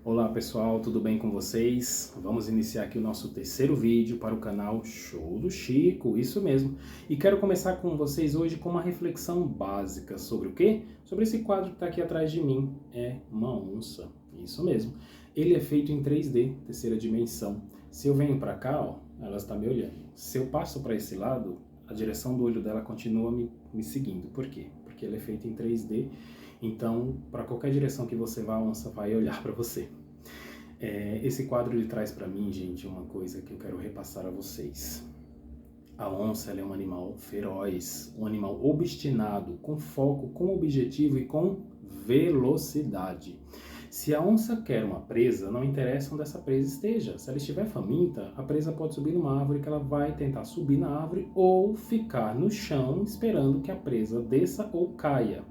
Olá pessoal, tudo bem com vocês? Vamos iniciar aqui o nosso terceiro vídeo para o canal Show do Chico, isso mesmo. E quero começar com vocês hoje com uma reflexão básica sobre o quê? Sobre esse quadro que está aqui atrás de mim. É uma onça, isso mesmo. Ele é feito em 3D, terceira dimensão. Se eu venho para cá, ó, ela está me olhando. Se eu passo para esse lado, a direção do olho dela continua me seguindo. Por quê? Porque ele é feito em 3D. Então, para qualquer direção que você vá, a onça vai olhar para você. Esse quadro ele traz para mim, gente, uma coisa que eu quero repassar a vocês. A onça ela é um animal feroz, um animal obstinado, com foco, com objetivo e com velocidade. Se a onça quer uma presa, não interessa onde essa presa esteja. Se ela estiver faminta, a presa pode subir numa árvore que ela vai tentar subir na árvore ou ficar no chão esperando que a presa desça ou caia.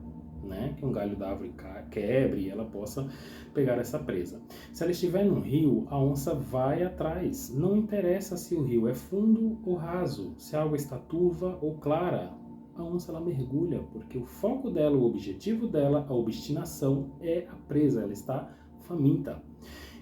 Que um galho da árvore quebre e ela possa pegar essa presa. Se ela estiver num rio, a onça vai atrás. Não interessa se o rio é fundo ou raso, se a água está turva ou clara. A onça ela mergulha, porque o foco dela, o objetivo dela, a obstinação é a presa, ela está faminta.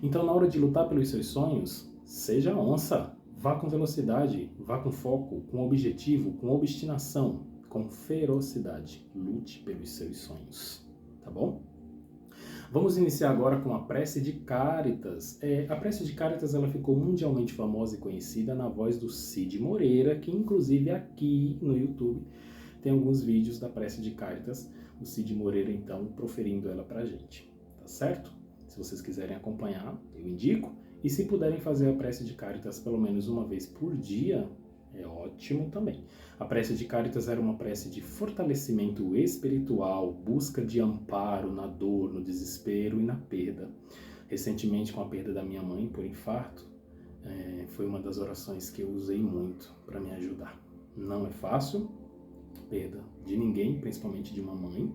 Então, na hora de lutar pelos seus sonhos, seja onça, vá com velocidade, vá com foco, com objetivo, com obstinação, com ferocidade. Lute pelos seus sonhos, tá bom? Vamos iniciar agora com a prece de Cáritas. A prece de Cáritas ela ficou mundialmente famosa e conhecida na voz do Cid Moreira, que inclusive aqui no YouTube tem alguns vídeos da prece de Cáritas, o Cid Moreira então proferindo ela pra gente, tá certo? Se vocês quiserem acompanhar, eu indico. E se puderem fazer a prece de Cáritas pelo menos uma vez por dia, é ótimo também. A prece de Cáritas era uma prece de fortalecimento espiritual, busca de amparo na dor, no desespero e na perda. Recentemente, com a perda da minha mãe por infarto, foi uma das orações que eu usei muito para me ajudar. Não é fácil, perda de ninguém, principalmente de uma mãe,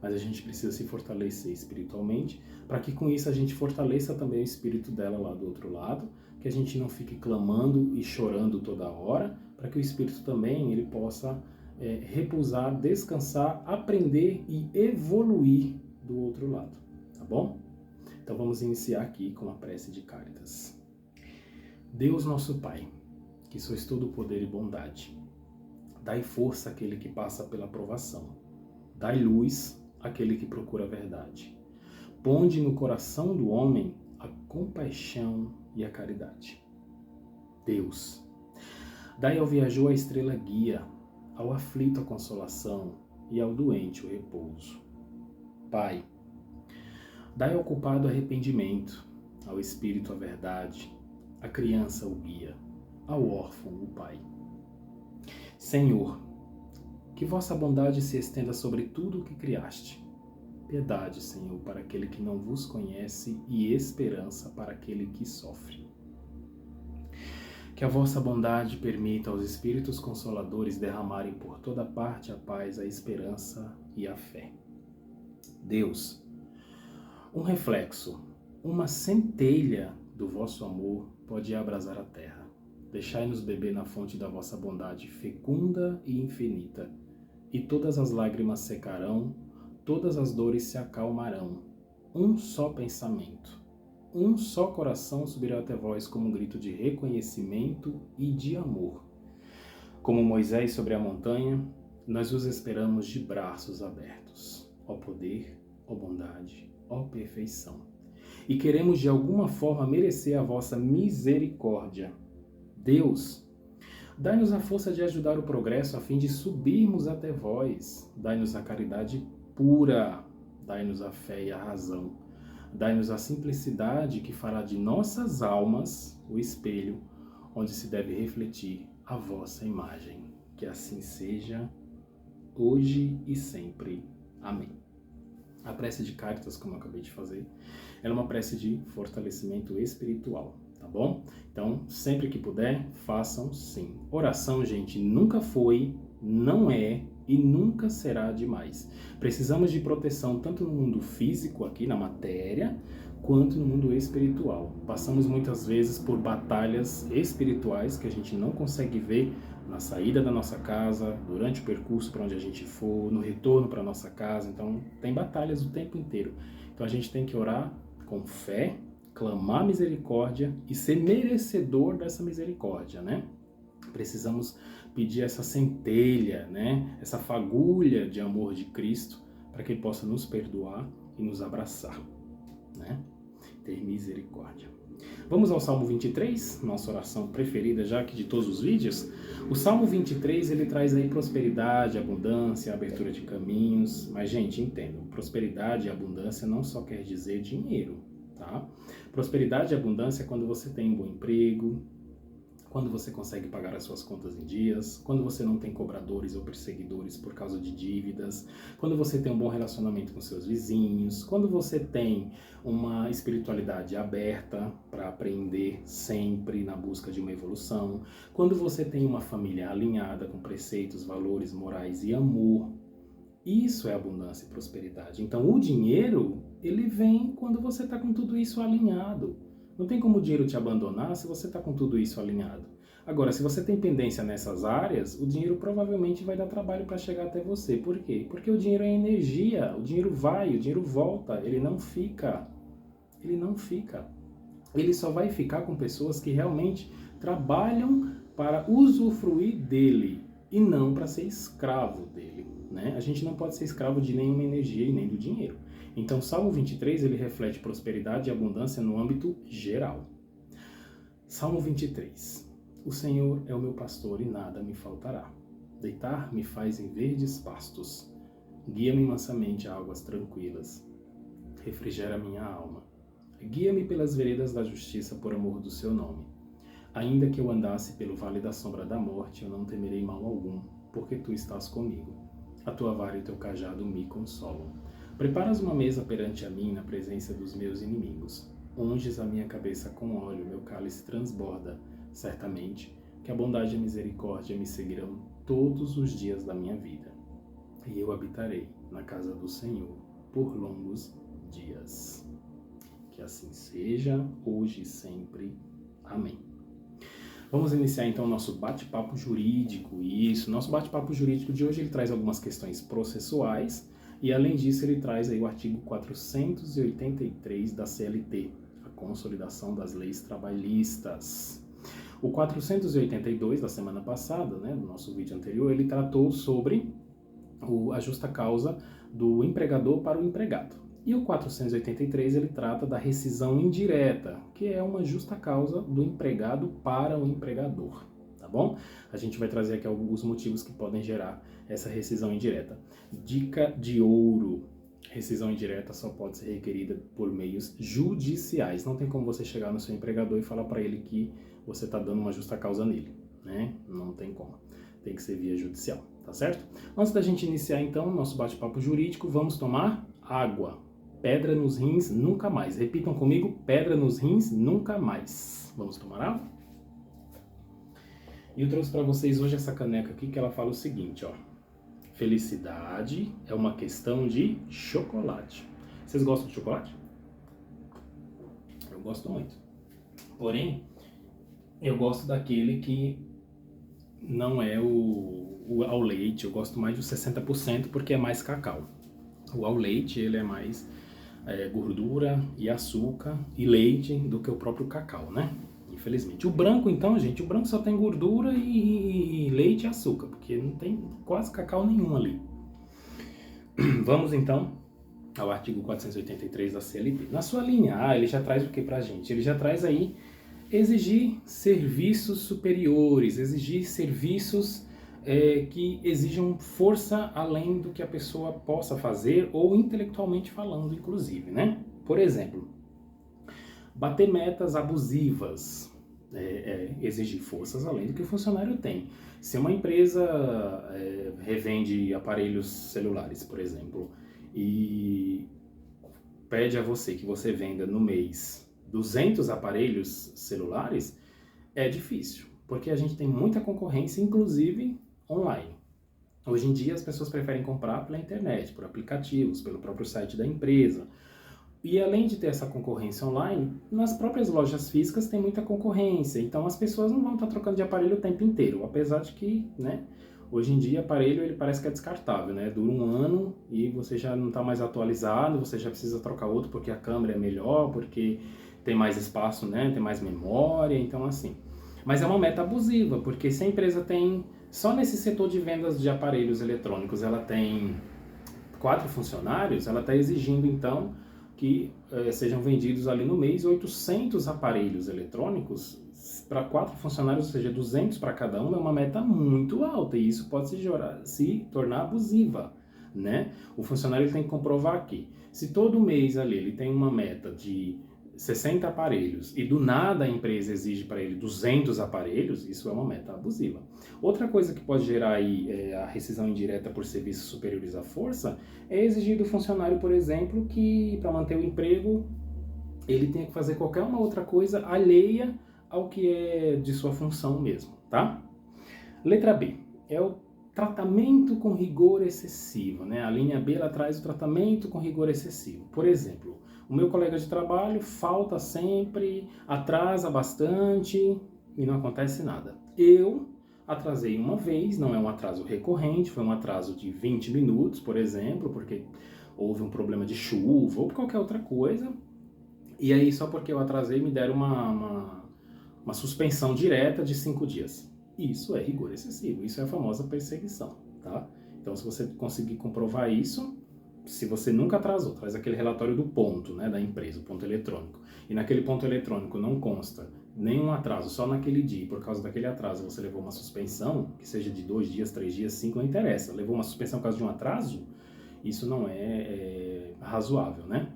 mas a gente precisa se fortalecer espiritualmente, para que com isso a gente fortaleça também o espírito dela lá do outro lado, que a gente não fique clamando e chorando toda hora, para que o espírito também ele possa repousar, descansar, aprender e evoluir do outro lado, tá bom? Então vamos iniciar aqui com a prece de Cáritas. Deus nosso Pai, que sois todo poder e bondade, dai força àquele que passa pela provação, dai luz àquele que procura a verdade. Ponde no coração do homem a compaixão e a caridade. Deus, dai ao viajor a estrela guia, ao aflito a consolação e ao doente o repouso. Pai, dai ao culpado arrependimento, ao espírito a verdade, à criança o guia, ao órfão o pai. Senhor, que vossa bondade se estenda sobre tudo o que criaste. Piedade, Senhor, para aquele que não vos conhece e esperança para aquele que sofre. Que a vossa bondade permita aos Espíritos Consoladores derramarem por toda parte a paz, a esperança e a fé. Deus, um reflexo, uma centelha do vosso amor pode abrasar a terra. Deixai-nos beber na fonte da vossa bondade fecunda e infinita, e todas as lágrimas secarão, todas as dores se acalmarão. Um só pensamento, um só coração subirá até vós como um grito de reconhecimento e de amor. Como Moisés sobre a montanha, nós os esperamos de braços abertos. Ó poder, ó bondade, ó perfeição. E queremos de alguma forma merecer a vossa misericórdia. Deus, dai-nos a força de ajudar o progresso a fim de subirmos até vós. Dai-nos a caridade pura, dai-nos a fé e a razão. Dai-nos a simplicidade que fará de nossas almas o espelho onde se deve refletir a vossa imagem. Que assim seja, hoje e sempre. Amém. A prece de Cáritas, como eu acabei de fazer, é uma prece de fortalecimento espiritual, tá bom? Então, sempre que puder, façam sim. Oração, gente, nunca foi, não é e nunca será demais. Precisamos de proteção tanto no mundo físico, aqui na matéria, quanto no mundo espiritual. Passamos muitas vezes por batalhas espirituais que a gente não consegue ver na saída da nossa casa, durante o percurso para onde a gente for, no retorno para nossa casa. Então, tem batalhas o tempo inteiro. Então, a gente tem que orar com fé, clamar misericórdia e ser merecedor dessa misericórdia, né? Precisamos pedir essa centelha, né? Essa fagulha de amor de Cristo para que Ele possa nos perdoar e nos abraçar, né? Ter misericórdia. Vamos ao Salmo 23, nossa oração preferida já aqui de todos os vídeos. O Salmo 23, ele traz aí prosperidade, abundância, abertura de caminhos. Mas, gente, entendam, prosperidade e abundância não só quer dizer dinheiro, tá? Prosperidade e abundância é quando você tem um bom emprego, quando você consegue pagar as suas contas em dias, quando você não tem cobradores ou perseguidores por causa de dívidas, quando você tem um bom relacionamento com seus vizinhos, quando você tem uma espiritualidade aberta para aprender sempre na busca de uma evolução, quando você tem uma família alinhada com preceitos, valores, morais e amor. Isso é abundância e prosperidade. Então, o dinheiro, ele vem quando você está com tudo isso alinhado. Não tem como o dinheiro te abandonar se você está com tudo isso alinhado. Agora, se você tem pendência nessas áreas, o dinheiro provavelmente vai dar trabalho para chegar até você. Por quê? Porque o dinheiro é energia, o dinheiro vai, o dinheiro volta, ele não fica. Ele não fica. Ele só vai ficar com pessoas que realmente trabalham para usufruir dele e não para ser escravo dele, né? A gente não pode ser escravo de nenhuma energia e nem do dinheiro. Então, Salmo 23, ele reflete prosperidade e abundância no âmbito geral. Salmo 23. O Senhor é o meu pastor e nada me faltará. Deitar me faz em verdes pastos. Guia-me mansamente a águas tranquilas. Refrigera minha alma. Guia-me pelas veredas da justiça por amor do seu nome. Ainda que eu andasse pelo vale da sombra da morte, eu não temerei mal algum, porque tu estás comigo. A tua vara e o teu cajado me consolam. Preparas uma mesa perante a mim na presença dos meus inimigos. Unges a minha cabeça com óleo, meu cálice transborda. Certamente que a bondade e a misericórdia me seguirão todos os dias da minha vida. E eu habitarei na casa do Senhor por longos dias. Que assim seja, hoje e sempre. Amém. Vamos iniciar então o nosso bate-papo jurídico. Isso, nosso bate-papo jurídico de hoje ele traz algumas questões processuais e além disso ele traz aí o artigo 483 da CLT, a consolidação das leis trabalhistas. O 482 da semana passada, né, do nosso vídeo anterior, ele tratou sobre a justa causa do empregador para o empregado. E o 483 ele trata da rescisão indireta, que é uma justa causa do empregado para o empregador, tá bom? A gente vai trazer aqui alguns motivos que podem gerar essa rescisão indireta. Dica de ouro: rescisão indireta só pode ser requerida por meios judiciais. Não tem como você chegar no seu empregador e falar para ele que você está dando uma justa causa nele, né? Não tem como. Tem que ser via judicial, tá certo? Antes da gente iniciar então o nosso bate-papo jurídico, vamos tomar água. Pedra nos rins, nunca mais. Repitam comigo, pedra nos rins, nunca mais. Vamos tomar água? E eu trouxe para vocês hoje essa caneca aqui que ela fala o seguinte, ó. Felicidade é uma questão de chocolate. Vocês gostam de chocolate? Eu gosto muito. Porém, eu gosto daquele que não é o ao leite. Eu gosto mais do 60% porque é mais cacau. O ao leite, ele é mais gordura e açúcar e leite do que o próprio cacau, né? Infelizmente. O branco, então, gente, o branco só tem gordura e leite e açúcar, porque não tem quase cacau nenhum ali. Vamos, então, ao artigo 483 da CLT. Na sua linha A, ele já traz o que pra gente? Ele já traz aí exigir serviços superiores, exigir serviços que exijam força além do que a pessoa possa fazer ou intelectualmente falando, inclusive, né? Por exemplo, bater metas abusivas, exigir forças além do que o funcionário tem. Se uma empresa revende aparelhos celulares, por exemplo, e pede a você que você venda no mês 200 aparelhos celulares, é difícil, porque a gente tem muita concorrência, inclusive online. Hoje em dia as pessoas preferem comprar pela internet, por aplicativos, pelo próprio site da empresa. E além de ter essa concorrência online, nas próprias lojas físicas tem muita concorrência, então as pessoas não vão estar trocando de aparelho o tempo inteiro, apesar de que, né, Hoje em dia, aparelho ele parece que é descartável, né? Dura um ano e você já não está mais atualizado, você já precisa trocar outro porque a câmera é melhor, porque tem mais espaço, né? Tem mais memória, então assim. Mas é uma meta abusiva, porque se a empresa tem, só nesse setor de vendas de aparelhos eletrônicos, ela tem 4 funcionários, ela está exigindo então que sejam vendidos ali no mês 800 aparelhos eletrônicos para 4 funcionários, ou seja, 200 para cada um, é uma meta muito alta e isso pode se tornar abusiva, né? O funcionário tem que comprovar que se todo mês ali ele tem uma meta de 60 aparelhos e do nada a empresa exige para ele 200 aparelhos, isso é uma meta abusiva. Outra coisa que pode gerar aí a rescisão indireta por serviços superiores à força é exigir do funcionário, por exemplo, que para manter o emprego ele tenha que fazer qualquer uma outra coisa alheia ao que é de sua função mesmo, tá? Letra B é o tratamento com rigor excessivo, né? A linha B ela traz o tratamento com rigor excessivo. Por exemplo, o meu colega de trabalho falta sempre, atrasa bastante e não acontece nada. Eu atrasei uma vez, não é um atraso recorrente, foi um atraso de 20 minutos, por exemplo, porque houve um problema de chuva ou qualquer outra coisa. E aí, só porque eu atrasei, me deram uma suspensão direta de 5 dias. Isso é rigor excessivo, isso é a famosa perseguição, tá? Então, se você conseguir comprovar isso, se você nunca atrasou, traz aquele relatório do ponto, né, da empresa, o ponto eletrônico, e naquele ponto eletrônico não consta nenhum atraso, só naquele dia, e por causa daquele atraso você levou uma suspensão, que seja de 2 dias, 3 dias, 5, não interessa, levou uma suspensão por causa de um atraso, isso não é razoável, né?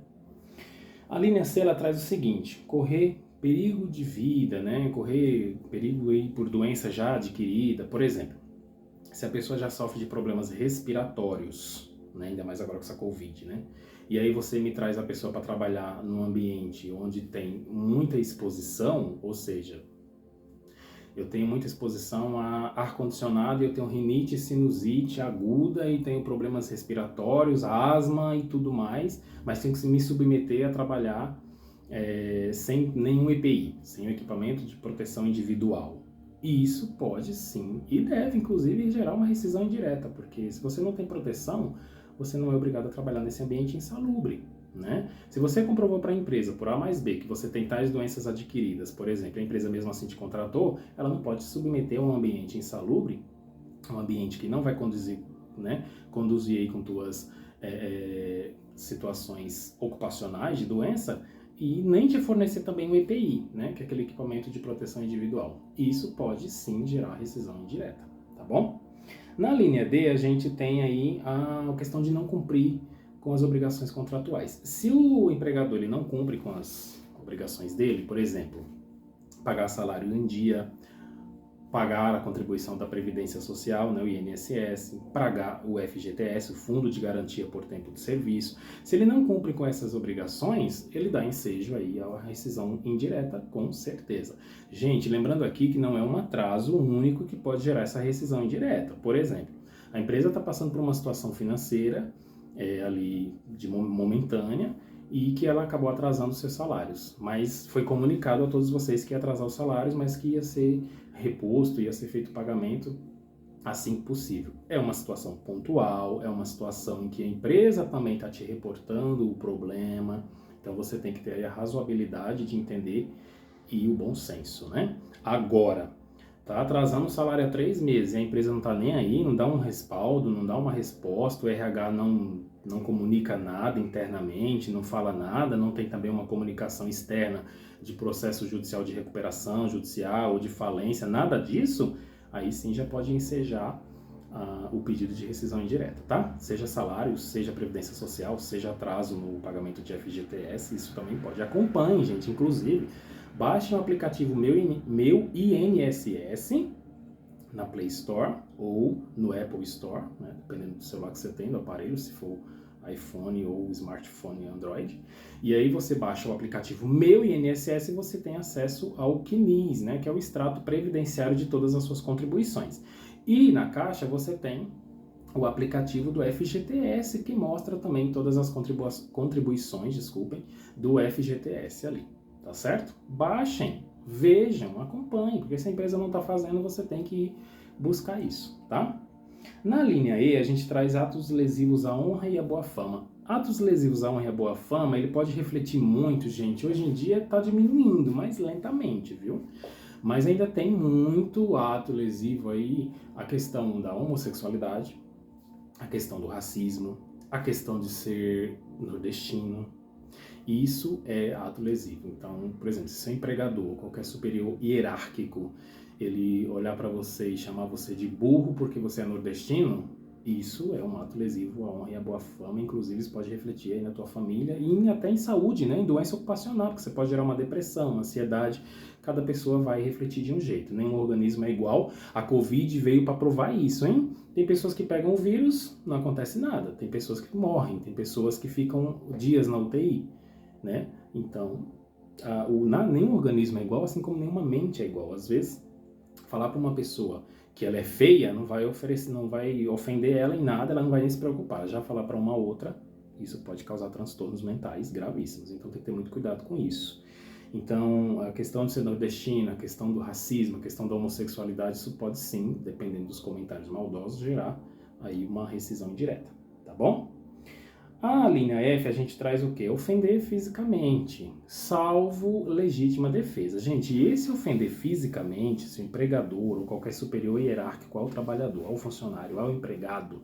A linha C ela traz o seguinte: correr perigo de vida, né? Correr perigo aí por doença já adquirida, por exemplo. Se a pessoa já sofre de problemas respiratórios, né? Ainda mais agora com essa Covid, né? E aí você me traz a pessoa para trabalhar num ambiente onde tem muita exposição, ou seja, eu tenho muita exposição a ar-condicionado e eu tenho rinite, sinusite aguda e tenho problemas respiratórios, asma e tudo mais, mas tenho que me submeter a trabalhar sem nenhum EPI, sem o equipamento de proteção individual. E isso pode sim, e deve inclusive gerar uma rescisão indireta, porque se você não tem proteção, você não é obrigado a trabalhar nesse ambiente insalubre. Né? Se você comprovou para a empresa, por A mais B, que você tem tais doenças adquiridas, por exemplo, a empresa mesmo assim te contratou, ela não pode te submeter a um ambiente insalubre, um ambiente que não vai conduzir, né, conduzir aí com tuas situações ocupacionais de doença, e nem te fornecer também um EPI, né, que é aquele equipamento de proteção individual. Isso pode sim gerar rescisão indireta, tá bom? Na linha D, a gente tem aí a questão de não cumprir com as obrigações contratuais. Se o empregador ele não cumpre com as obrigações dele, por exemplo, pagar salário em dia, pagar a contribuição da Previdência Social, né, o INSS, pagar o FGTS, o Fundo de Garantia por Tempo de Serviço, se ele não cumpre com essas obrigações, ele dá ensejo aí à rescisão indireta, com certeza. Gente, lembrando aqui que não é um atraso único que pode gerar essa rescisão indireta. Por exemplo, a empresa está passando por uma situação financeira ali de momentânea e que ela acabou atrasando seus salários, mas foi comunicado a todos vocês que ia atrasar os salários, mas que ia ser reposto, ia ser feito o pagamento assim que possível. É uma situação pontual, é uma situação em que a empresa também está te reportando o problema, então você tem que ter aí a razoabilidade de entender e o bom senso, né? Agora, tá atrasando o salário há 3 meses e a empresa não está nem aí, não dá um respaldo, não dá uma resposta, o RH não comunica nada internamente, não fala nada, não tem também uma comunicação externa de processo judicial de recuperação judicial ou de falência, nada disso, aí sim já pode ensejar o pedido de rescisão indireta, tá? Seja salário, seja previdência social, seja atraso no pagamento de FGTS, isso também pode. Acompanhe, gente, inclusive, baixe o aplicativo Meu INSS na Play Store ou no Apple Store, né? Dependendo do celular que você tem, do aparelho, se for iPhone ou smartphone Android. E aí você baixa o aplicativo Meu INSS e você tem acesso ao CNIS, né? Que é o extrato previdenciário de todas as suas contribuições. E na caixa você tem o aplicativo do FGTS, que mostra também todas as contribuições, do FGTS ali, tá certo? Baixem, vejam, acompanhem, porque se a empresa não está fazendo, você tem que buscar isso, tá? Na linha E, a gente traz atos lesivos à honra e à boa fama. Atos lesivos à honra e à boa fama, ele pode refletir muito, gente. Hoje em dia está diminuindo, mas lentamente, viu? Mas ainda tem muito ato lesivo aí, a questão da homossexualidade, a questão do racismo, a questão de ser nordestino. Isso é ato lesivo. Então, por exemplo, se seu empregador, qualquer superior hierárquico, ele olhar para você e chamar você de burro porque você é nordestino, isso é um ato lesivo à honra e à boa fama. Inclusive, isso pode refletir aí na tua família e até em saúde, né? Em doença ocupacional, porque você pode gerar uma depressão, uma ansiedade. Cada pessoa vai refletir de um jeito. Nenhum organismo é igual. A Covid veio para provar isso, hein? Tem pessoas que pegam o vírus, não acontece nada. Tem pessoas que morrem, tem pessoas que ficam dias na UTI, né? Então, nenhum organismo é igual, assim como nenhuma mente é igual. Às vezes, falar para uma pessoa que ela é feia não vai ofender ela em nada, ela não vai nem se preocupar. Já falar para uma outra, isso pode causar transtornos mentais gravíssimos. Então, tem que ter muito cuidado com isso. Então, a questão de ser nordestina, a questão do racismo, a questão da homossexualidade, isso pode sim, dependendo dos comentários maldosos, gerar aí uma rescisão indireta, tá bom? A linha F, a gente traz o quê? Ofender fisicamente, salvo legítima defesa. Gente, esse ofender fisicamente, se o empregador ou qualquer superior hierárquico ao trabalhador, ao funcionário, ao empregado,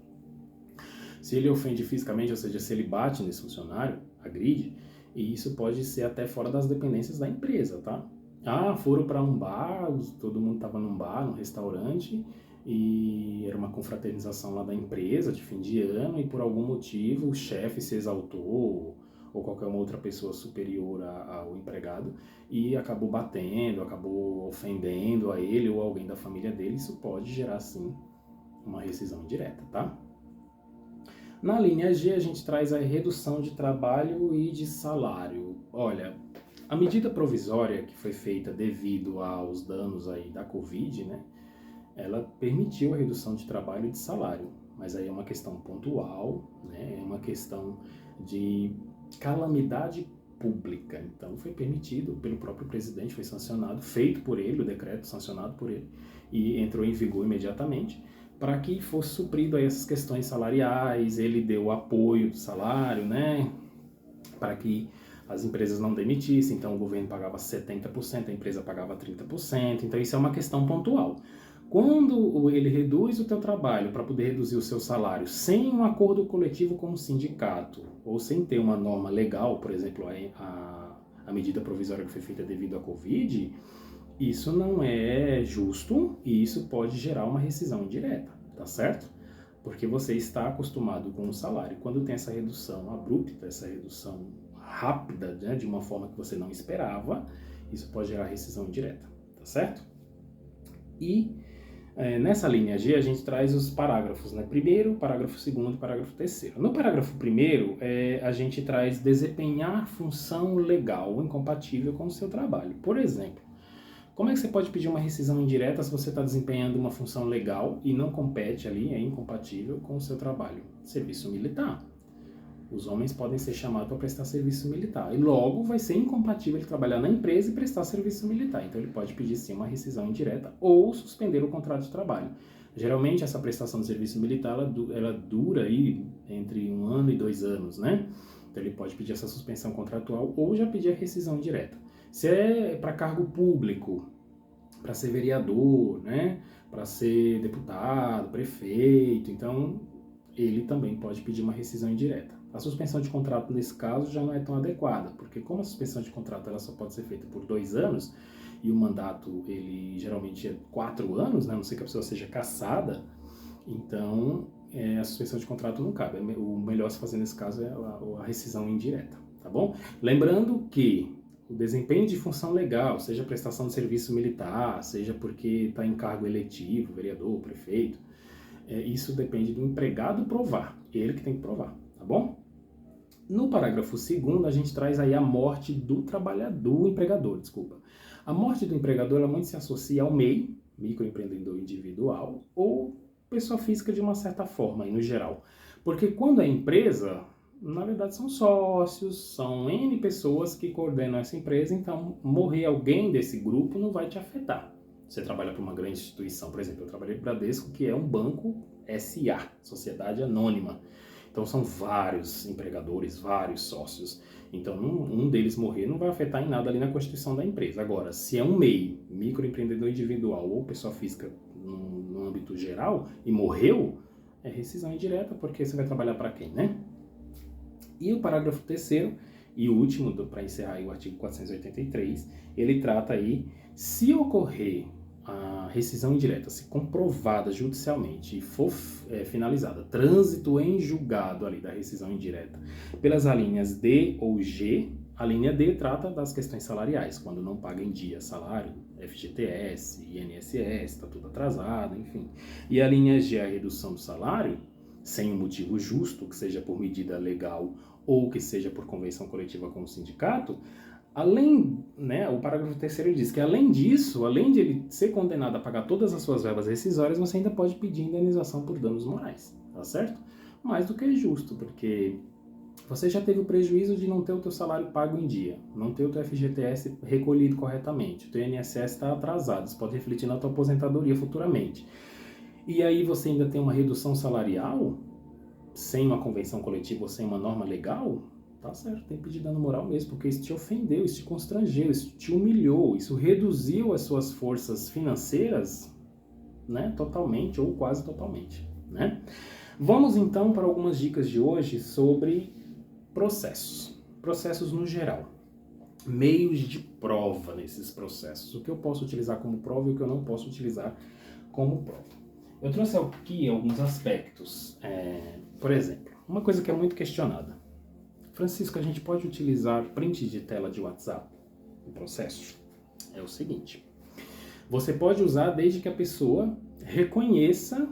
se ele ofende fisicamente, ou seja, se ele bate nesse funcionário, agride, e isso pode ser até fora das dependências da empresa, tá? Foram para um bar, todo mundo estava num bar, num restaurante, e era uma confraternização lá da empresa de fim de ano, e por algum motivo o chefe se exaltou, ou qualquer uma outra pessoa superior ao empregado, e acabou batendo, acabou ofendendo a ele ou alguém da família dele. Isso pode gerar, sim, uma rescisão indireta, tá? Na linha G, a gente traz a redução de trabalho e de salário. Olha, a medida provisória que foi feita devido aos danos aí da Covid, né, ela permitiu a redução de trabalho e de salário, mas aí é uma questão pontual, né, é uma questão de calamidade pública. Então foi permitido pelo próprio presidente, foi sancionado, feito por ele, o decreto sancionado por ele, e entrou em vigor imediatamente, para que fosse suprido aí essas questões salariais. Ele deu o apoio do salário, né, para que as empresas não demitissem. Então o governo pagava 70%, a empresa pagava 30%, então isso é uma questão pontual. Quando ele reduz o teu trabalho para poder reduzir o seu salário sem um acordo coletivo com o sindicato, ou sem ter uma norma legal, por exemplo, a medida provisória que foi feita devido à Covid, isso não é justo e isso pode gerar uma rescisão indireta, tá certo? Porque você está acostumado com o salário. Quando tem essa redução abrupta, essa redução rápida, né, de uma forma que você não esperava, isso pode gerar rescisão indireta, tá certo? E nessa linha G a gente traz os parágrafos, né? Primeiro, parágrafo segundo e parágrafo terceiro. No parágrafo primeiro, a gente traz desempenhar função legal incompatível com o seu trabalho. Por exemplo, como é que você pode pedir uma rescisão indireta se você está desempenhando uma função legal e não compete ali, é incompatível com o seu trabalho? Serviço militar. Os homens podem ser chamados para prestar serviço militar e logo vai ser incompatível ele trabalhar na empresa e prestar serviço militar. Então ele pode pedir sim uma rescisão indireta ou suspender o contrato de trabalho. Geralmente essa prestação de serviço militar ela dura aí entre 1 ano e 2 anos, né? Então ele pode pedir essa suspensão contratual ou já pedir a rescisão indireta. Se é para cargo público, para ser vereador, né, para ser deputado, prefeito, então ele também pode pedir uma rescisão indireta. A suspensão de contrato nesse caso já não é tão adequada, porque como a suspensão de contrato ela só pode ser feita por 2 anos e o mandato ele geralmente é 4 anos, né, a não ser que a pessoa seja cassada, então a suspensão de contrato não cabe. O melhor se fazer nesse caso é a rescisão indireta, tá bom? Lembrando que o desempenho de função legal, seja prestação de serviço militar, seja porque está em cargo eletivo, vereador, prefeito, isso depende do empregado provar, ele que tem que provar, tá bom? No parágrafo 2º, a gente traz aí a morte do trabalhador, do empregador, desculpa. A morte do empregador, ela muito se associa ao MEI, microempreendedor individual, ou pessoa física de uma certa forma, aí, no geral. Porque quando é empresa, na verdade são sócios, são N pessoas que coordenam essa empresa, então morrer alguém desse grupo não vai te afetar. Você trabalha para uma grande instituição, por exemplo, eu trabalhei para o Bradesco, que é um banco SA, Sociedade Anônima. Então são vários empregadores, vários sócios. Então um deles morrer não vai afetar em nada ali na constituição da empresa. Agora, se é um MEI, microempreendedor individual ou pessoa física no âmbito geral e morreu, é rescisão indireta, porque você vai trabalhar para quem, né? E o parágrafo 3º e último, para encerrar aí o artigo 483, ele trata aí, se ocorrer a rescisão indireta, se comprovada judicialmente e for finalizada, trânsito em julgado ali da rescisão indireta, pelas alíneas D ou G, a linha D trata das questões salariais, quando não paga em dia salário, FGTS, INSS, está tudo atrasado, enfim. E a linha G, a redução do salário, sem um motivo justo, que seja por medida legal ou que seja por convenção coletiva com o sindicato, além, né, o parágrafo 3º diz que além disso, além de ele ser condenado a pagar todas as suas verbas rescisórias, você ainda pode pedir indenização por danos morais, tá certo? Mais do que é justo, porque você já teve o prejuízo de não ter o teu salário pago em dia, não ter o teu FGTS recolhido corretamente, o teu INSS está atrasado, isso pode refletir na tua aposentadoria futuramente. E aí você ainda tem uma redução salarial, sem uma convenção coletiva ou sem uma norma legal, tá certo, tem que pedir dano moral mesmo, porque isso te ofendeu, isso te constrangeu, isso te humilhou, isso reduziu as suas forças financeiras, né, totalmente ou quase totalmente, né? Vamos então para algumas dicas de hoje sobre processos no geral, meios de prova nesses processos, o que eu posso utilizar como prova e o que eu não posso utilizar como prova. Eu trouxe aqui alguns aspectos, por exemplo, uma coisa que é muito questionada. Francisco, a gente pode utilizar print de tela de WhatsApp no processo? É o seguinte, você pode usar desde que a pessoa reconheça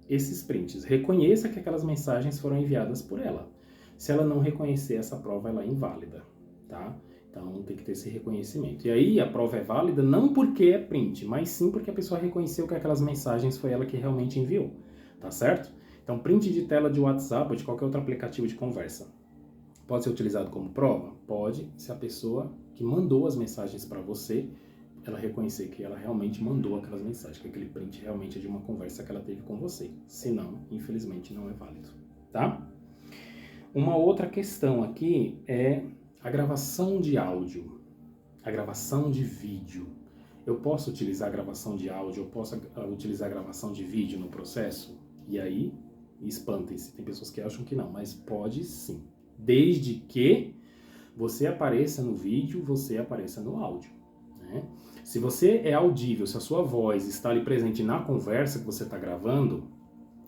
esses prints, reconheça que aquelas mensagens foram enviadas por ela. Se ela não reconhecer essa prova, ela é inválida, tá? Então tem que ter esse reconhecimento. E aí a prova é válida não porque é print, mas sim porque a pessoa reconheceu que aquelas mensagens foi ela que realmente enviou, tá certo? Então print de tela de WhatsApp ou de qualquer outro aplicativo de conversa pode ser utilizado como prova? Pode, se a pessoa que mandou as mensagens para você, ela reconhecer que ela realmente mandou aquelas mensagens, que aquele print realmente é de uma conversa que ela teve com você. Se não, infelizmente não é válido, tá? Uma outra questão aqui é a gravação de áudio, a gravação de vídeo. Eu posso utilizar a gravação de áudio, eu posso utilizar a gravação de vídeo no processo? E aí, espantem-se, tem pessoas que acham que não, mas pode sim. Desde que você apareça no vídeo, você apareça no áudio, né? Se você é audível, se a sua voz está ali presente na conversa que você está gravando,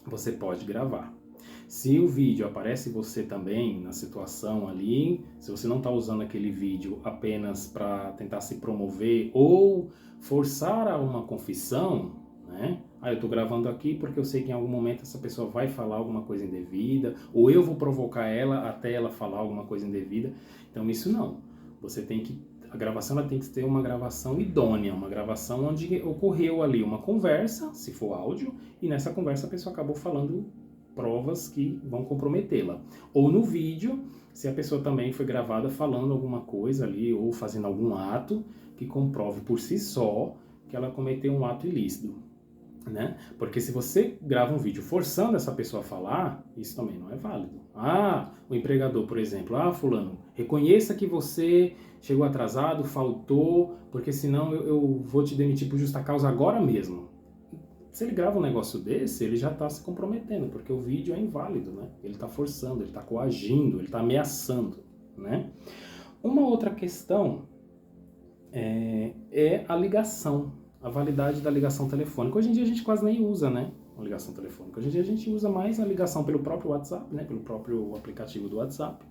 você pode gravar. Se o vídeo aparece você também na situação ali, se você não está usando aquele vídeo apenas para tentar se promover ou forçar a uma confissão, né? Eu estou gravando aqui porque eu sei que em algum momento essa pessoa vai falar alguma coisa indevida, ou eu vou provocar ela até ela falar alguma coisa indevida. Então isso não. A gravação ela tem que ter uma gravação idônea, uma gravação onde ocorreu ali uma conversa, se for áudio, e nessa conversa a pessoa acabou falando provas que vão comprometê-la. Ou no vídeo, se a pessoa também foi gravada falando alguma coisa ali, ou fazendo algum ato que comprove por si só que ela cometeu um ato ilícito, né? Porque se você grava um vídeo forçando essa pessoa a falar, isso também não é válido. O empregador, por exemplo, fulano, reconheça que você chegou atrasado, faltou, porque senão eu vou te demitir por justa causa agora mesmo. Se ele grava um negócio desse, ele já está se comprometendo, porque o vídeo é inválido, né? Ele está forçando, ele está coagindo, ele está ameaçando, né? Uma outra questão é a ligação, a validade da ligação telefônica. Hoje em dia a gente quase nem usa, né, uma ligação telefônica. Hoje em dia a gente usa mais a ligação pelo próprio WhatsApp, né, pelo próprio aplicativo do WhatsApp,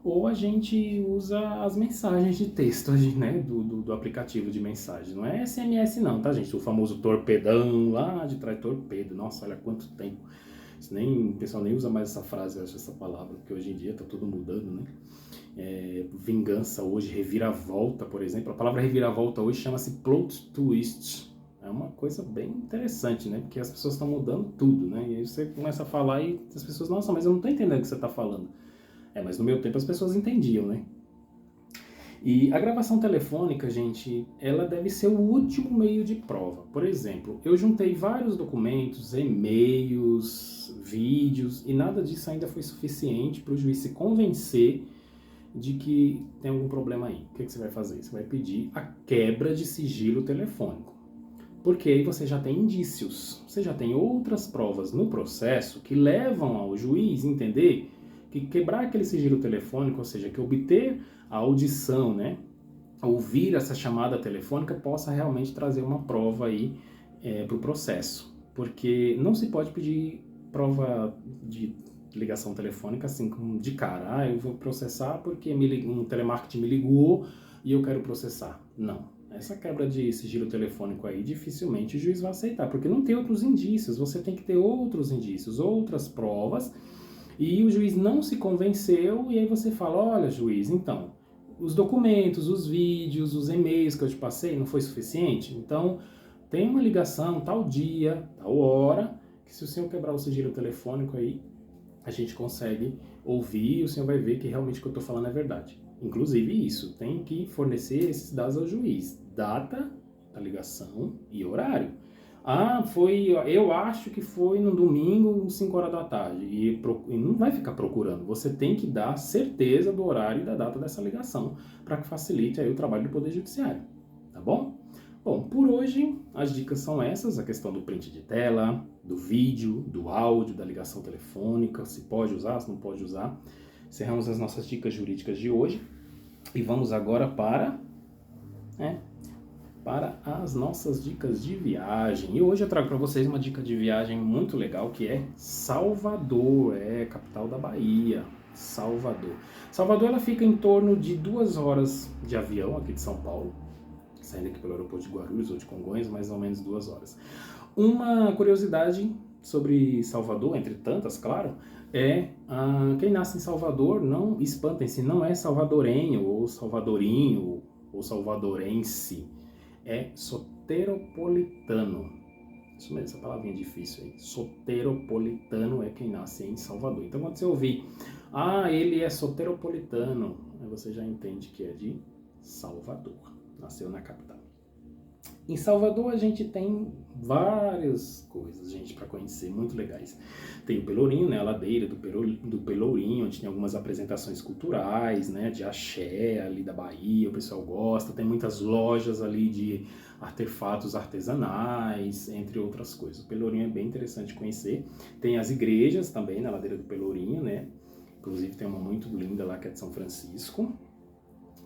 ou a gente usa as mensagens de texto, né, do aplicativo de mensagem. Não é SMS não, tá, gente? O famoso torpedão lá de trás, torpedo. Nossa, olha quanto tempo. O pessoal nem usa mais essa frase, eu acho, essa palavra, porque hoje em dia tá tudo mudando, né? Vingança hoje, reviravolta, por exemplo. A palavra reviravolta hoje chama-se plot twist. É uma coisa bem interessante, né? Porque as pessoas estão mudando tudo, né? E aí você começa a falar e as pessoas, nossa, mas eu não tô entendendo o que você tá falando. Mas no meu tempo as pessoas entendiam, né? E a gravação telefônica, gente, ela deve ser o último meio de prova. Por exemplo, eu juntei vários documentos, e-mails, vídeos, e nada disso ainda foi suficiente para o juiz se convencer de que tem algum problema aí. O que você vai fazer? Você vai pedir a quebra de sigilo telefônico. Porque aí você já tem indícios, você já tem outras provas no processo que levam ao juiz entender que quebrar aquele sigilo telefônico, ou seja, que obter a audição, né, ouvir essa chamada telefônica, possa realmente trazer uma prova aí para o processo. Porque não se pode pedir prova de ligação telefônica assim de cara. Ah, eu vou processar porque um telemarketing me ligou e eu quero processar. Não. Essa quebra de sigilo telefônico aí, dificilmente o juiz vai aceitar, porque não tem outros indícios, você tem que ter outros indícios, outras provas, e o juiz não se convenceu, e aí você fala, olha juiz, então, os documentos, os vídeos, os e-mails que eu te passei não foi suficiente? Então, tem uma ligação, tal dia, tal hora, que se o senhor quebrar o sigilo telefônico aí, a gente consegue ouvir e o senhor vai ver que realmente o que eu estou falando é verdade. Inclusive isso, tem que fornecer esses dados ao juiz. Data da ligação e horário. Ah, eu acho que foi no domingo, 5 horas da tarde. E não vai ficar procurando. Você tem que dar certeza do horário e da data dessa ligação para que facilite aí o trabalho do Poder Judiciário. Tá bom? Bom, por hoje as dicas são essas, a questão do print de tela, do vídeo, do áudio, da ligação telefônica, se pode usar, se não pode usar. Encerramos as nossas dicas jurídicas de hoje e vamos agora para as nossas dicas de viagem. E hoje eu trago para vocês uma dica de viagem muito legal que é Salvador, capital da Bahia, Salvador. Salvador ela fica em torno de 2 horas de avião aqui de São Paulo, saindo aqui pelo aeroporto de Guarulhos ou de Congonhas, mais ou menos 2 horas. Uma curiosidade sobre Salvador, entre tantas, claro, quem nasce em Salvador, não espantem-se, não é salvadorenho ou salvadorinho ou salvadorense, é soteropolitano. Isso mesmo, essa palavrinha difícil aí. Soteropolitano é quem nasce em Salvador. Então quando você ouvir, ele é soteropolitano, aí você já entende que é de Salvador. Nasceu na capital. Em Salvador a gente tem várias coisas, gente, para conhecer, muito legais. Tem o Pelourinho, né, a ladeira do Pelourinho, onde tem algumas apresentações culturais, né, de axé ali da Bahia, o pessoal gosta. Tem muitas lojas ali de artefatos artesanais, entre outras coisas. O Pelourinho é bem interessante conhecer. Tem as igrejas também na ladeira do Pelourinho, né, inclusive tem uma muito linda lá que é de São Francisco.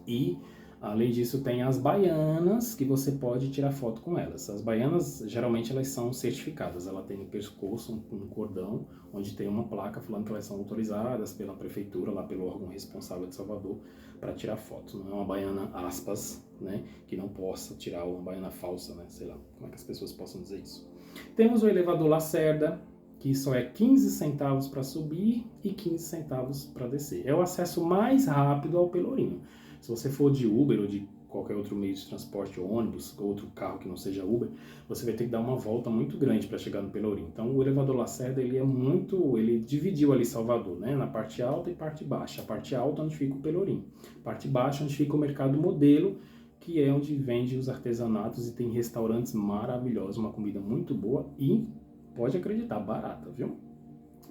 E além disso, tem as baianas, que você pode tirar foto com elas. As baianas, geralmente, elas são certificadas. Ela tem no pescoço um cordão, onde tem uma placa falando que elas são autorizadas pela prefeitura, lá pelo órgão responsável de Salvador, para tirar fotos. Não é uma baiana, aspas, né, que não possa tirar uma baiana falsa, né, sei lá, como é que as pessoas possam dizer isso. Temos o elevador Lacerda, que só é 15 centavos para subir e 15 centavos para descer. É o acesso mais rápido ao Pelourinho. Se você for de Uber ou de qualquer outro meio de transporte, ônibus, ou outro carro que não seja Uber, você vai ter que dar uma volta muito grande para chegar no Pelourinho. Então o elevador Lacerda, ele dividiu ali Salvador, né, na parte alta e parte baixa. A parte alta onde fica o Pelourinho, a parte baixa onde fica o Mercado Modelo, que é onde vende os artesanatos e tem restaurantes maravilhosos, uma comida muito boa e, pode acreditar, barata, viu?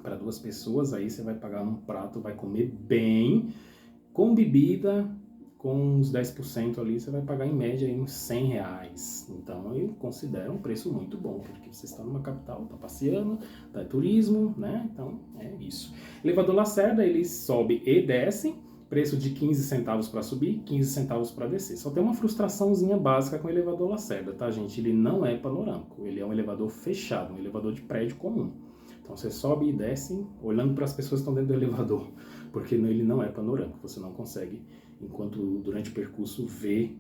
Para 2 pessoas aí você vai pagar num prato, vai comer bem, com bebida, com uns 10% ali, você vai pagar em média aí uns R$100. Então eu considero um preço muito bom, porque você está numa capital, está passeando, está turismo, né? Então é isso. Elevador Lacerda, ele sobe e desce, preço de 15 centavos para subir, 15 centavos para descer. Só tem uma frustraçãozinha básica com o elevador Lacerda, tá, gente? Ele não é panorâmico, ele é um elevador fechado, um elevador de prédio comum. Então você sobe e desce olhando para as pessoas que estão dentro do elevador, porque ele não é panorâmico, você não consegue, enquanto durante o percurso, ver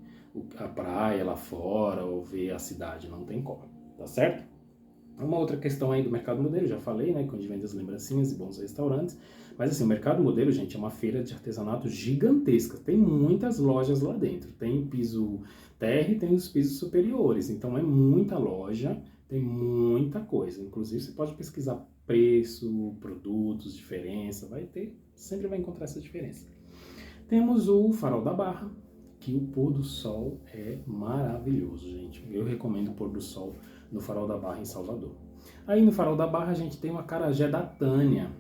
a praia lá fora ou ver a cidade, não tem como, tá certo? Uma outra questão aí do Mercado Modelo, já falei, né, onde vende as lembrancinhas e bons restaurantes, mas assim, o Mercado Modelo, gente, é uma feira de artesanato gigantesca, tem muitas lojas lá dentro, tem piso térreo e tem os pisos superiores, então é muita loja, tem muita coisa, inclusive você pode pesquisar preço, produtos, diferença, sempre vai encontrar essa diferença. Temos o Farol da Barra, que o pôr do sol é maravilhoso, gente. Eu recomendo o pôr do sol no Farol da Barra, em Salvador. Aí no Farol da Barra a gente tem o acarajé da Tânia.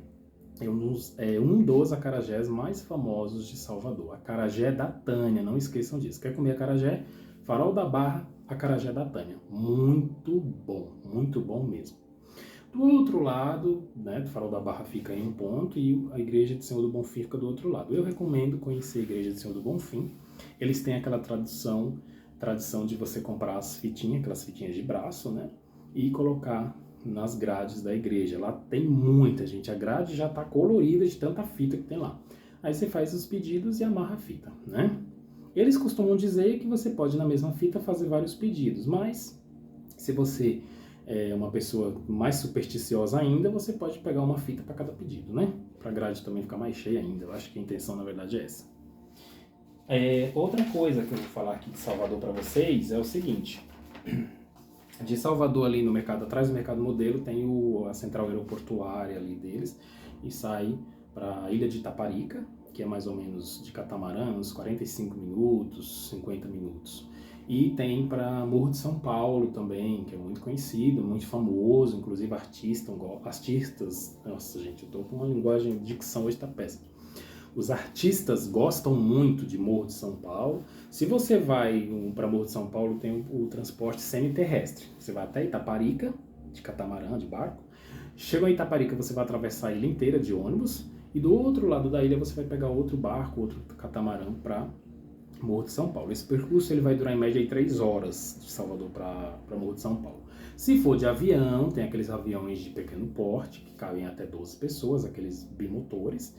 É um dos acarajés mais famosos de Salvador. Acarajé da Tânia, não esqueçam disso. Quer comer acarajé? Farol da Barra, acarajé da Tânia. Muito bom mesmo. Do outro lado, né, do Farol da Barra fica em um ponto e a Igreja de Senhor do Bonfim fica do outro lado. Eu recomendo conhecer a Igreja de Senhor do Bonfim. Eles têm aquela tradição de você comprar as fitinhas, aquelas fitinhas de braço, né, e colocar nas grades da igreja. Lá tem muita gente, a grade já está colorida de tanta fita que tem lá. Aí você faz os pedidos e amarra a fita, né? Eles costumam dizer que você pode na mesma fita fazer vários pedidos, mas se você é uma pessoa mais supersticiosa ainda, você pode pegar uma fita para cada pedido, né? Para a grade também ficar mais cheia ainda. Eu acho que a intenção na verdade é essa. Outra coisa que eu vou falar aqui de Salvador para vocês é o seguinte. De Salvador ali no mercado, atrás do Mercado Modelo, tem a central aeroportuária ali deles e sai para a Ilha de Itaparica, que é mais ou menos de catamarã, uns 45 minutos, 50 minutos. E tem para Morro de São Paulo também, que é muito conhecido, muito famoso, inclusive artistas, nossa gente, eu tô com uma linguagem de dicção hoje tá péssima. Os artistas gostam muito de Morro de São Paulo. Se você vai para Morro de São Paulo, tem o transporte semi-terrestre. Você vai até Itaparica, de catamarã, de barco. Chega em Itaparica, você vai atravessar a ilha inteira de ônibus. E do outro lado da ilha, você vai pegar outro barco, outro catamarã para Morro de São Paulo. Esse percurso ele vai durar em média 3 horas de Salvador para Morro de São Paulo. Se for de avião, tem aqueles aviões de pequeno porte, que cabem até 12 pessoas, aqueles bimotores.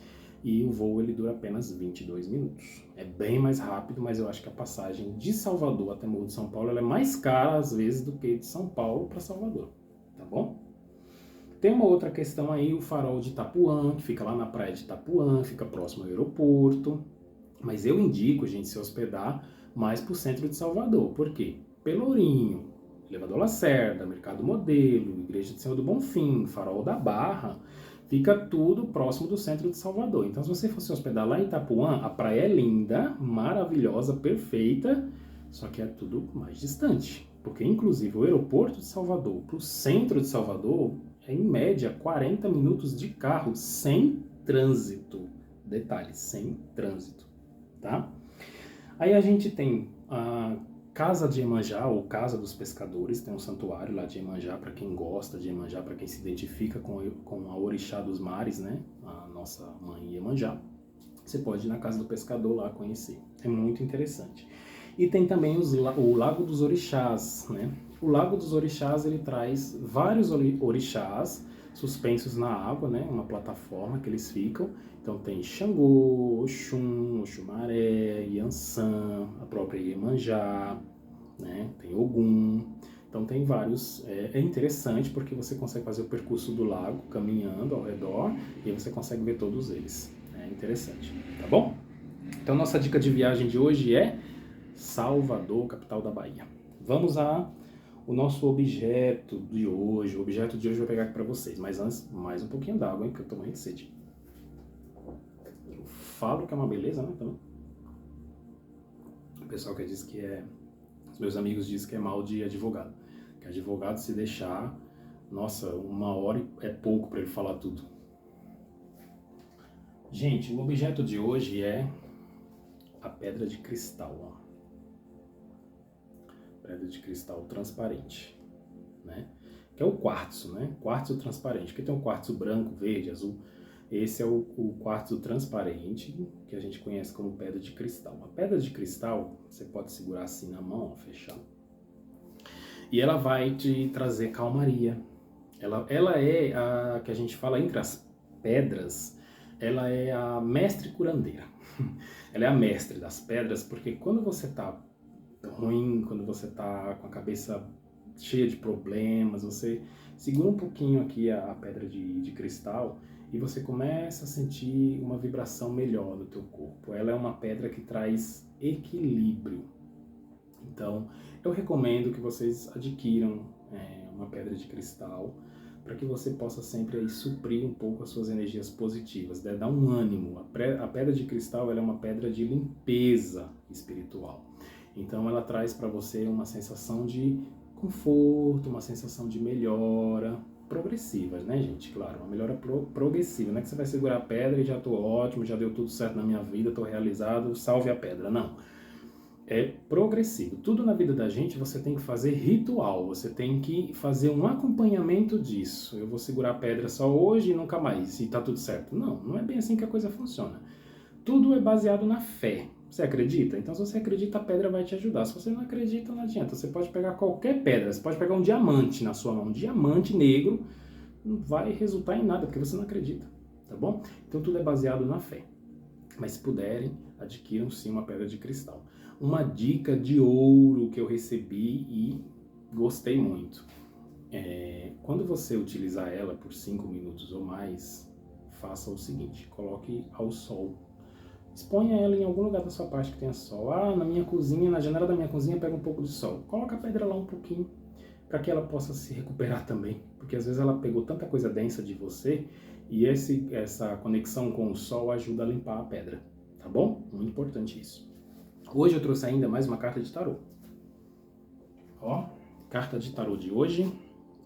E o voo ele dura apenas 22 minutos. É bem mais rápido, mas eu acho que a passagem de Salvador até Morro de São Paulo ela é mais cara, às vezes, do que de São Paulo para Salvador. Tá bom? Tem uma outra questão aí, o farol de Itapuã, que fica lá na praia de Itapuã, fica próximo ao aeroporto. Mas eu indico, gente, se hospedar mais pro centro de Salvador. Por quê? Pelourinho, Elevador Lacerda, Mercado Modelo, Igreja de Senhor do Bonfim, Farol da Barra, fica tudo próximo do centro de Salvador. Então, se você for se hospedar lá em Itapuã, a praia é linda, maravilhosa, perfeita, só que é tudo mais distante. Porque, inclusive, o aeroporto de Salvador para o centro de Salvador é, em média, 40 minutos de carro, sem trânsito. Detalhe, sem trânsito, tá? Aí a gente tem a Casa de Iemanjá, ou Casa dos Pescadores, tem um santuário lá de Iemanjá, para quem gosta de Iemanjá, para quem se identifica com a orixá dos mares, né? A nossa mãe Iemanjá. Você pode ir na Casa do Pescador lá conhecer, é muito interessante. E tem também o Lago dos Orixás, né? O Lago dos Orixás, ele traz vários orixás suspensos na água, né? Uma plataforma que eles ficam. Então tem Xangô, Oxum, Oxumaré, Yansan, a própria Iemanjá, né? Tem Ogum. Então tem vários. É interessante porque você consegue fazer o percurso do lago caminhando ao redor e aí você consegue ver todos eles. É interessante, tá bom? Então nossa dica de viagem de hoje é Salvador, capital da Bahia. Vamos o nosso objeto de hoje. O objeto de hoje eu vou pegar aqui para vocês, mas antes, mais um pouquinho d'água, hein, porque eu tô morrendo de sede. Eu falo que é uma beleza, né, também. O pessoal que diz que os meus amigos dizem que é mal de advogado. Que advogado, se deixar, nossa, 1 hora é pouco para ele falar tudo. Gente, o objeto de hoje é a pedra de cristal, ó. Pedra de cristal transparente, né? Que é o quartzo, né? Quartzo transparente. Porque tem um quartzo branco, verde, azul. Esse é o quartzo transparente, que a gente conhece como pedra de cristal. A pedra de cristal, você pode segurar assim na mão, ó, fechar. E ela vai te trazer calmaria. Ela é a que a gente fala entre as pedras, ela é a mestre curandeira. Ela é a mestre das pedras, porque quando você tá ruim, quando você tá com a cabeça cheia de problemas, você segura um pouquinho aqui a pedra de cristal e você começa a sentir uma vibração melhor no teu corpo. Ela é uma pedra que traz equilíbrio. Então, eu recomendo que vocês adquiram uma pedra de cristal, para que você possa sempre aí suprir um pouco as suas energias positivas, né? Dar um ânimo. A pedra de cristal, ela é uma pedra de limpeza espiritual. Então ela traz para você uma sensação de conforto, uma sensação de melhora progressiva, né, gente? Claro, uma melhora progressiva. Não é que você vai segurar a pedra e já estou ótimo, já deu tudo certo na minha vida, estou realizado, salve a pedra. Não. É progressivo. Tudo na vida da gente você tem que fazer ritual, você tem que fazer um acompanhamento disso. Eu vou segurar a pedra só hoje e nunca mais, e tá tudo certo. Não, não é bem assim que a coisa funciona. Tudo é baseado na fé. Você acredita? Então, se você acredita, a pedra vai te ajudar. Se você não acredita, não adianta. Você pode pegar qualquer pedra, você pode pegar um diamante na sua mão, um diamante negro, não vai resultar em nada, porque você não acredita, tá bom? Então, tudo é baseado na fé. Mas se puderem, adquiram sim uma pedra de cristal. Uma dica de ouro que eu recebi e gostei muito. Quando você utilizar ela por 5 minutos ou mais, faça o seguinte, coloque ao sol. Exponha ela em algum lugar da sua parte que tenha sol. Na minha cozinha, na janela da minha cozinha pega um pouco de sol. Coloca a pedra lá um pouquinho, para que ela possa se recuperar também. Porque às vezes ela pegou tanta coisa densa de você, e essa conexão com o sol ajuda a limpar a pedra. Tá bom? Muito importante isso. Hoje eu trouxe ainda mais uma carta de tarô. Ó, carta de tarô de hoje,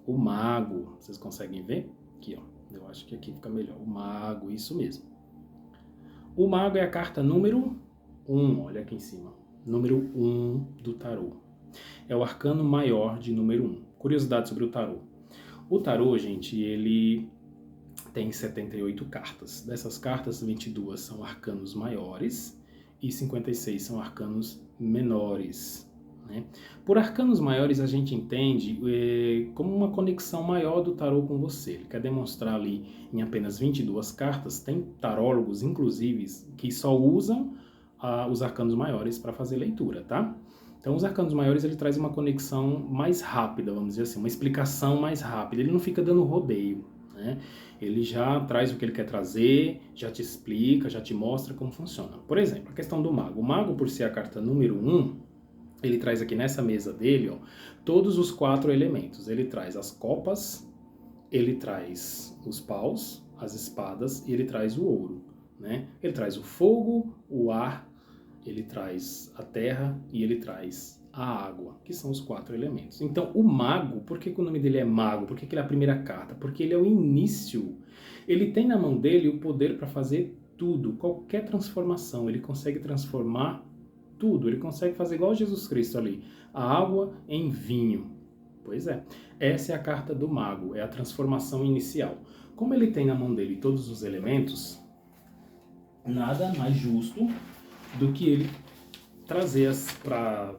o Mago. Vocês conseguem ver? Aqui, ó. Eu acho que aqui fica melhor. O Mago, isso mesmo. O Mago é a carta número 1, olha aqui em cima. Número 1 do tarô. É o arcano maior de número 1. Curiosidade sobre o tarô. O tarô, gente, ele tem 78 cartas. Dessas cartas, 22 são arcanos maiores e 56 são arcanos menores, né? Por arcanos maiores, a gente entende como uma conexão maior do tarô com você. Ele quer demonstrar ali em apenas 22 cartas. Tem tarólogos, inclusive, que só usam os arcanos maiores para fazer leitura, tá? Então, os arcanos maiores, ele traz uma conexão mais rápida, vamos dizer assim, uma explicação mais rápida. Ele não fica dando rodeio, né? Ele já traz o que ele quer trazer, já te explica, já te mostra como funciona. Por exemplo, a questão do mago. O mago, por ser a carta número 1, ele traz aqui nessa mesa dele, ó, todos os 4 elementos. Ele traz as copas, ele traz os paus, as espadas e ele traz o ouro, né? Ele traz o fogo, o ar, ele traz a terra e ele traz a água, que são os 4 elementos. Então, o mago, por que o nome dele é mago? Por que ele é a primeira carta? Porque ele é o início. Ele tem na mão dele o poder para fazer tudo, qualquer transformação. Ele consegue transformar tudo. Ele consegue fazer igual Jesus Cristo ali, a água em vinho. Pois é, essa é a carta do mago, é a transformação inicial. Como ele tem na mão dele todos os elementos, nada mais justo do que ele trazer para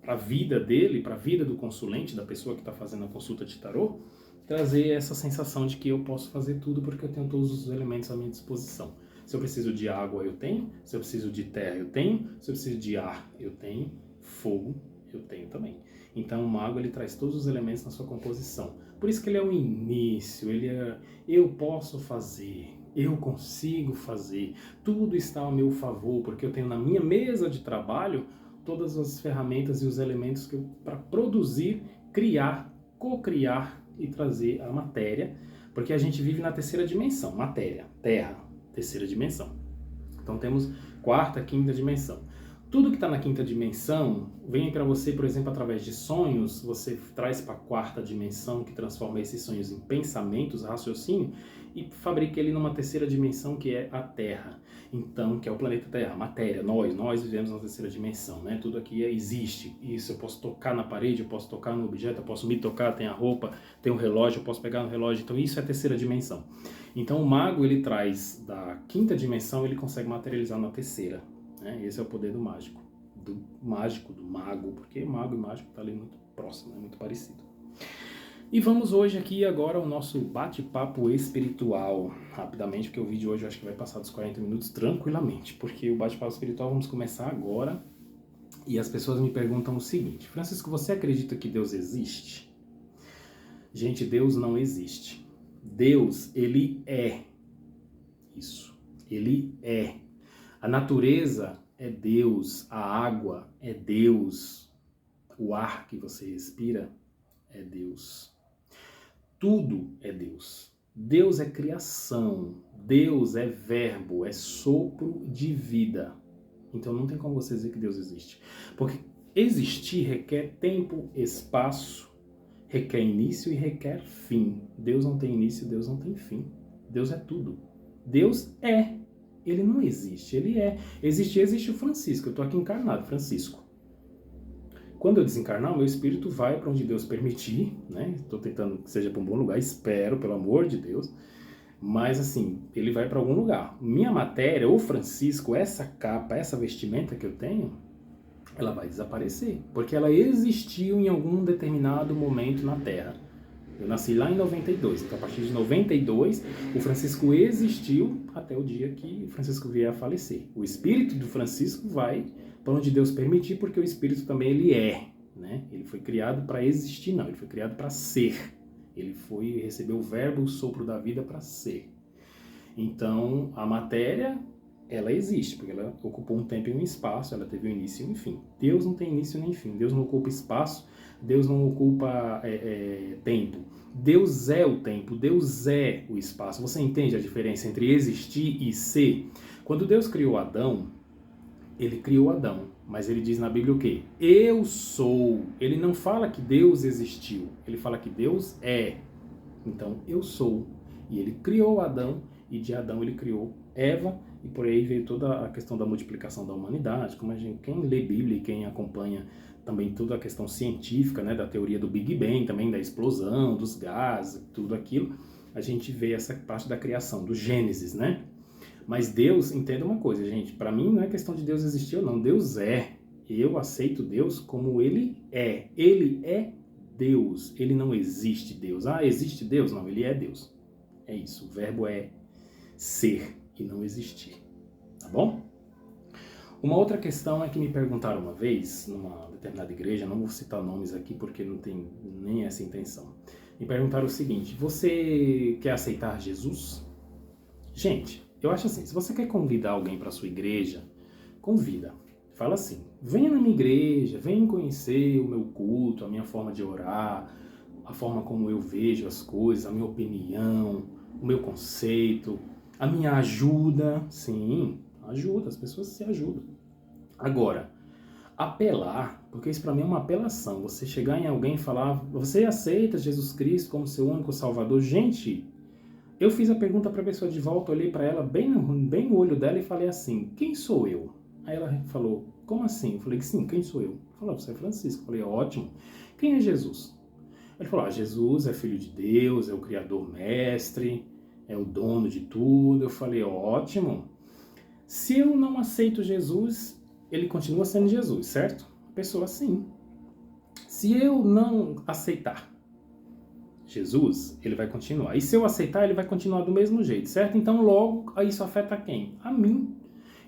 a vida dele, para a vida do consulente, da pessoa que está fazendo a consulta de tarô, trazer essa sensação de que eu posso fazer tudo porque eu tenho todos os elementos à minha disposição. Se eu preciso de água, eu tenho. Se eu preciso de terra, eu tenho. Se eu preciso de ar, eu tenho. Fogo, eu tenho também. Então o mago, ele traz todos os elementos na sua composição. Por isso que ele é o início, eu posso fazer, eu consigo fazer, tudo está ao meu favor, porque eu tenho na minha mesa de trabalho todas as ferramentas e os elementos para produzir, criar, co-criar e trazer a matéria, porque a gente vive na terceira dimensão, matéria, terra, terceira dimensão. Então temos quarta, quinta dimensão. Tudo que está na quinta dimensão vem para você, por exemplo, através de sonhos, você traz para a quarta dimensão, que transforma esses sonhos em pensamentos, raciocínio, e fabrica ele numa terceira dimensão, que é a Terra. Então, que é o planeta Terra, matéria, nós vivemos na terceira dimensão, né? Tudo aqui existe. Isso, eu posso tocar na parede, eu posso tocar no objeto, eu posso me tocar, tem a roupa, tem um relógio, eu posso pegar no relógio. Então, isso é a terceira dimensão. Então, o mago, ele traz da quinta dimensão, ele consegue materializar na terceira. Esse é o poder do mágico, do mago, porque mago e mágico está ali muito próximo, muito parecido. E vamos hoje aqui agora ao nosso bate-papo espiritual, rapidamente, porque o vídeo hoje eu acho que vai passar dos 40 minutos tranquilamente, porque o bate-papo espiritual vamos começar agora, e as pessoas me perguntam o seguinte: Francisco, você acredita que Deus existe? Gente, Deus não existe. Deus, ele é isso, ele é. A natureza é Deus, a água é Deus, o ar que você respira é Deus. tudo é Deus. Deus é criação, Deus é verbo, é sopro de vida. Então não tem como você dizer que Deus existe. Porque existir requer tempo, espaço, requer início e requer fim. Deus não tem início, Deus não tem fim. Deus é tudo. Deus é. Ele não existe, ele é. Existe o Francisco. Eu estou aqui encarnado, Francisco. Quando eu desencarnar, o meu espírito vai para onde Deus permitir, né? Estou tentando que seja para um bom lugar, espero, pelo amor de Deus. Mas assim, ele vai para algum lugar. Minha matéria, o Francisco, essa capa, essa vestimenta que eu tenho, ela vai desaparecer. Porque ela existiu em algum determinado momento na Terra. Eu nasci lá em 92, então a partir de 92, o Francisco existiu até o dia que o Francisco vier a falecer. O espírito do Francisco vai para onde Deus permitir, porque o espírito também ele é, né? Ele foi criado para existir, não, ele foi criado para ser. Ele recebeu o verbo, o sopro da vida para ser. Então, a matéria, ela existe, porque ela ocupou um tempo e um espaço, ela teve um início e um fim. Deus não tem início nem fim, Deus não ocupa espaço, Deus não ocupa tempo. Deus é o tempo, Deus é o espaço. Você entende a diferença entre existir e ser? Quando Deus criou Adão, ele criou Adão, mas ele diz na Bíblia o quê? Eu sou. Ele não fala que Deus existiu, ele fala que Deus é. Então, eu sou. E ele criou Adão, e de Adão ele criou Eva, e por aí veio toda a questão da multiplicação da humanidade. Como quem lê Bíblia e quem acompanha também toda a questão científica, né, da teoria do Big Bang, também da explosão, dos gases, tudo aquilo, a gente vê essa parte da criação, do Gênesis, né? Mas Deus, entenda uma coisa, gente, para mim não é questão de Deus existir ou não, Deus é. Eu aceito Deus como Ele é. Ele é Deus, Ele não existe Deus. Ah, existe Deus? Não, Ele é Deus. É isso, o verbo é ser e não existir, tá bom? Uma outra questão é que me perguntaram uma vez, numa determinada igreja, não vou citar nomes aqui porque não tem nem essa intenção. Me perguntaram o seguinte: você quer aceitar Jesus? Gente, eu acho assim, se você quer convidar alguém para sua igreja, convida. Fala assim: venha na minha igreja, venha conhecer o meu culto, a minha forma de orar, a forma como eu vejo as coisas, a minha opinião, o meu conceito, a minha ajuda. Sim, ajuda, as pessoas se ajudam. Agora, apelar, porque isso para mim é uma apelação. Você chegar em alguém e falar: você aceita Jesus Cristo como seu único salvador? Gente, eu fiz a pergunta para a pessoa de volta, olhei para ela bem no olho dela e falei assim: quem sou eu? Aí ela falou: como assim? Eu falei: sim, quem sou eu? Ela falou: você é Francisco. Eu falei: ótimo. Quem é Jesus? Ele falou: Jesus é filho de Deus, é o criador mestre, é o dono de tudo. Eu falei: ótimo. Se eu não aceito Jesus, ele continua sendo Jesus, certo? A pessoa sim. Se eu não aceitar Jesus, ele vai continuar. E se eu aceitar, ele vai continuar do mesmo jeito, certo? Então logo, isso afeta quem? A mim.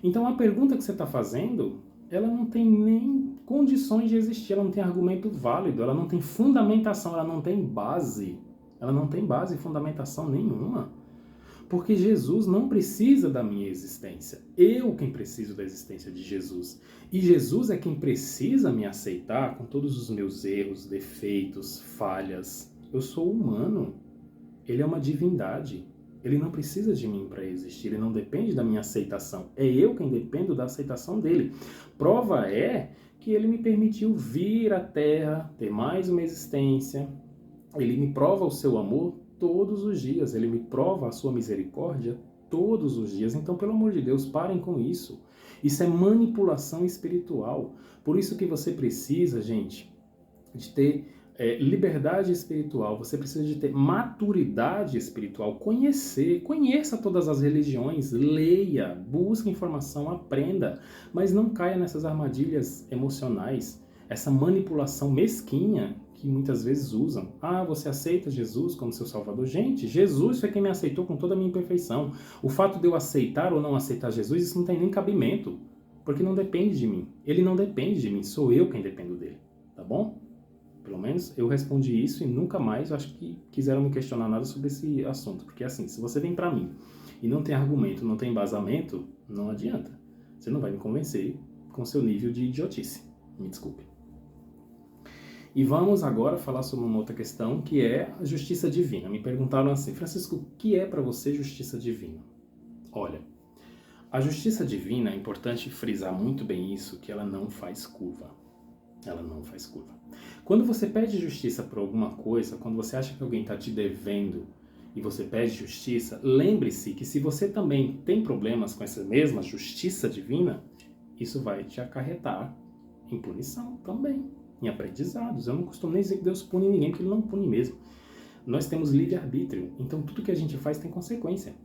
Então a pergunta que você está fazendo, ela não tem nem condições de existir, ela não tem argumento válido, ela não tem fundamentação, ela não tem base. Ela não tem base e fundamentação nenhuma. Porque Jesus não precisa da minha existência. Eu quem preciso da existência de Jesus. E Jesus é quem precisa me aceitar com todos os meus erros, defeitos, falhas. Eu sou humano. Ele é uma divindade. Ele não precisa de mim para existir. Ele não depende da minha aceitação. É eu quem dependo da aceitação dele. Prova é que ele me permitiu vir à Terra, ter mais uma existência. Ele me prova o seu amor todos os dias. Ele me prova a sua misericórdia todos os dias. Então, pelo amor de Deus, parem com isso. Isso é manipulação espiritual. Por isso que você precisa, gente, de ter liberdade espiritual. Você precisa de ter maturidade espiritual. Conheça todas as religiões, leia, busque informação, aprenda. Mas não caia nessas armadilhas emocionais, essa manipulação mesquinha que muitas vezes usam. Ah, você aceita Jesus como seu salvador? Gente, Jesus foi quem me aceitou com toda a minha imperfeição. O fato de eu aceitar ou não aceitar Jesus, isso não tem nem cabimento, porque não depende de mim. Ele não depende de mim, sou eu quem dependo dele, tá bom? Pelo menos eu respondi isso e nunca mais acho que quiseram me questionar nada sobre esse assunto, porque assim, se você vem pra mim e não tem argumento, não tem embasamento, não adianta. Você não vai me convencer com seu nível de idiotice, me desculpe. E vamos agora falar sobre uma outra questão, que é a justiça divina. Me perguntaram assim, Francisco, o que é para você justiça divina? Olha, a justiça divina, é importante frisar muito bem isso, que ela não faz curva. Ela não faz curva. Quando você pede justiça por alguma coisa, quando você acha que alguém está te devendo e você pede justiça, lembre-se que se você também tem problemas com essa mesma justiça divina, isso vai te acarretar em punição também, em aprendizados. Eu não costumo nem dizer que Deus pune ninguém, porque Ele não pune mesmo. Nós temos livre-arbítrio, então tudo que a gente faz tem consequência.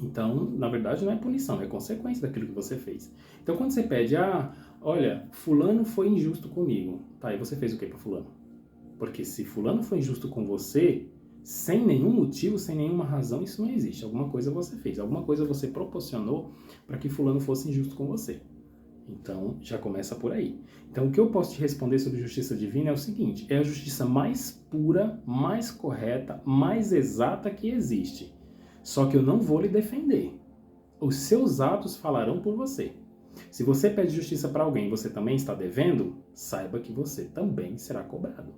Então, na verdade, não é punição, é consequência daquilo que você fez. Então, quando você pede, olha, fulano foi injusto comigo. Tá, e você fez o que para fulano? Porque se fulano foi injusto com você, sem nenhum motivo, sem nenhuma razão, isso não existe. Alguma coisa você fez, alguma coisa você proporcionou para que fulano fosse injusto com você. Então, já começa por aí. Então, o que eu posso te responder sobre justiça divina é o seguinte, é a justiça mais pura, mais correta, mais exata que existe. Só que eu não vou lhe defender. Os seus atos falarão por você. Se você pede justiça para alguém e você também está devendo, saiba que você também será cobrado.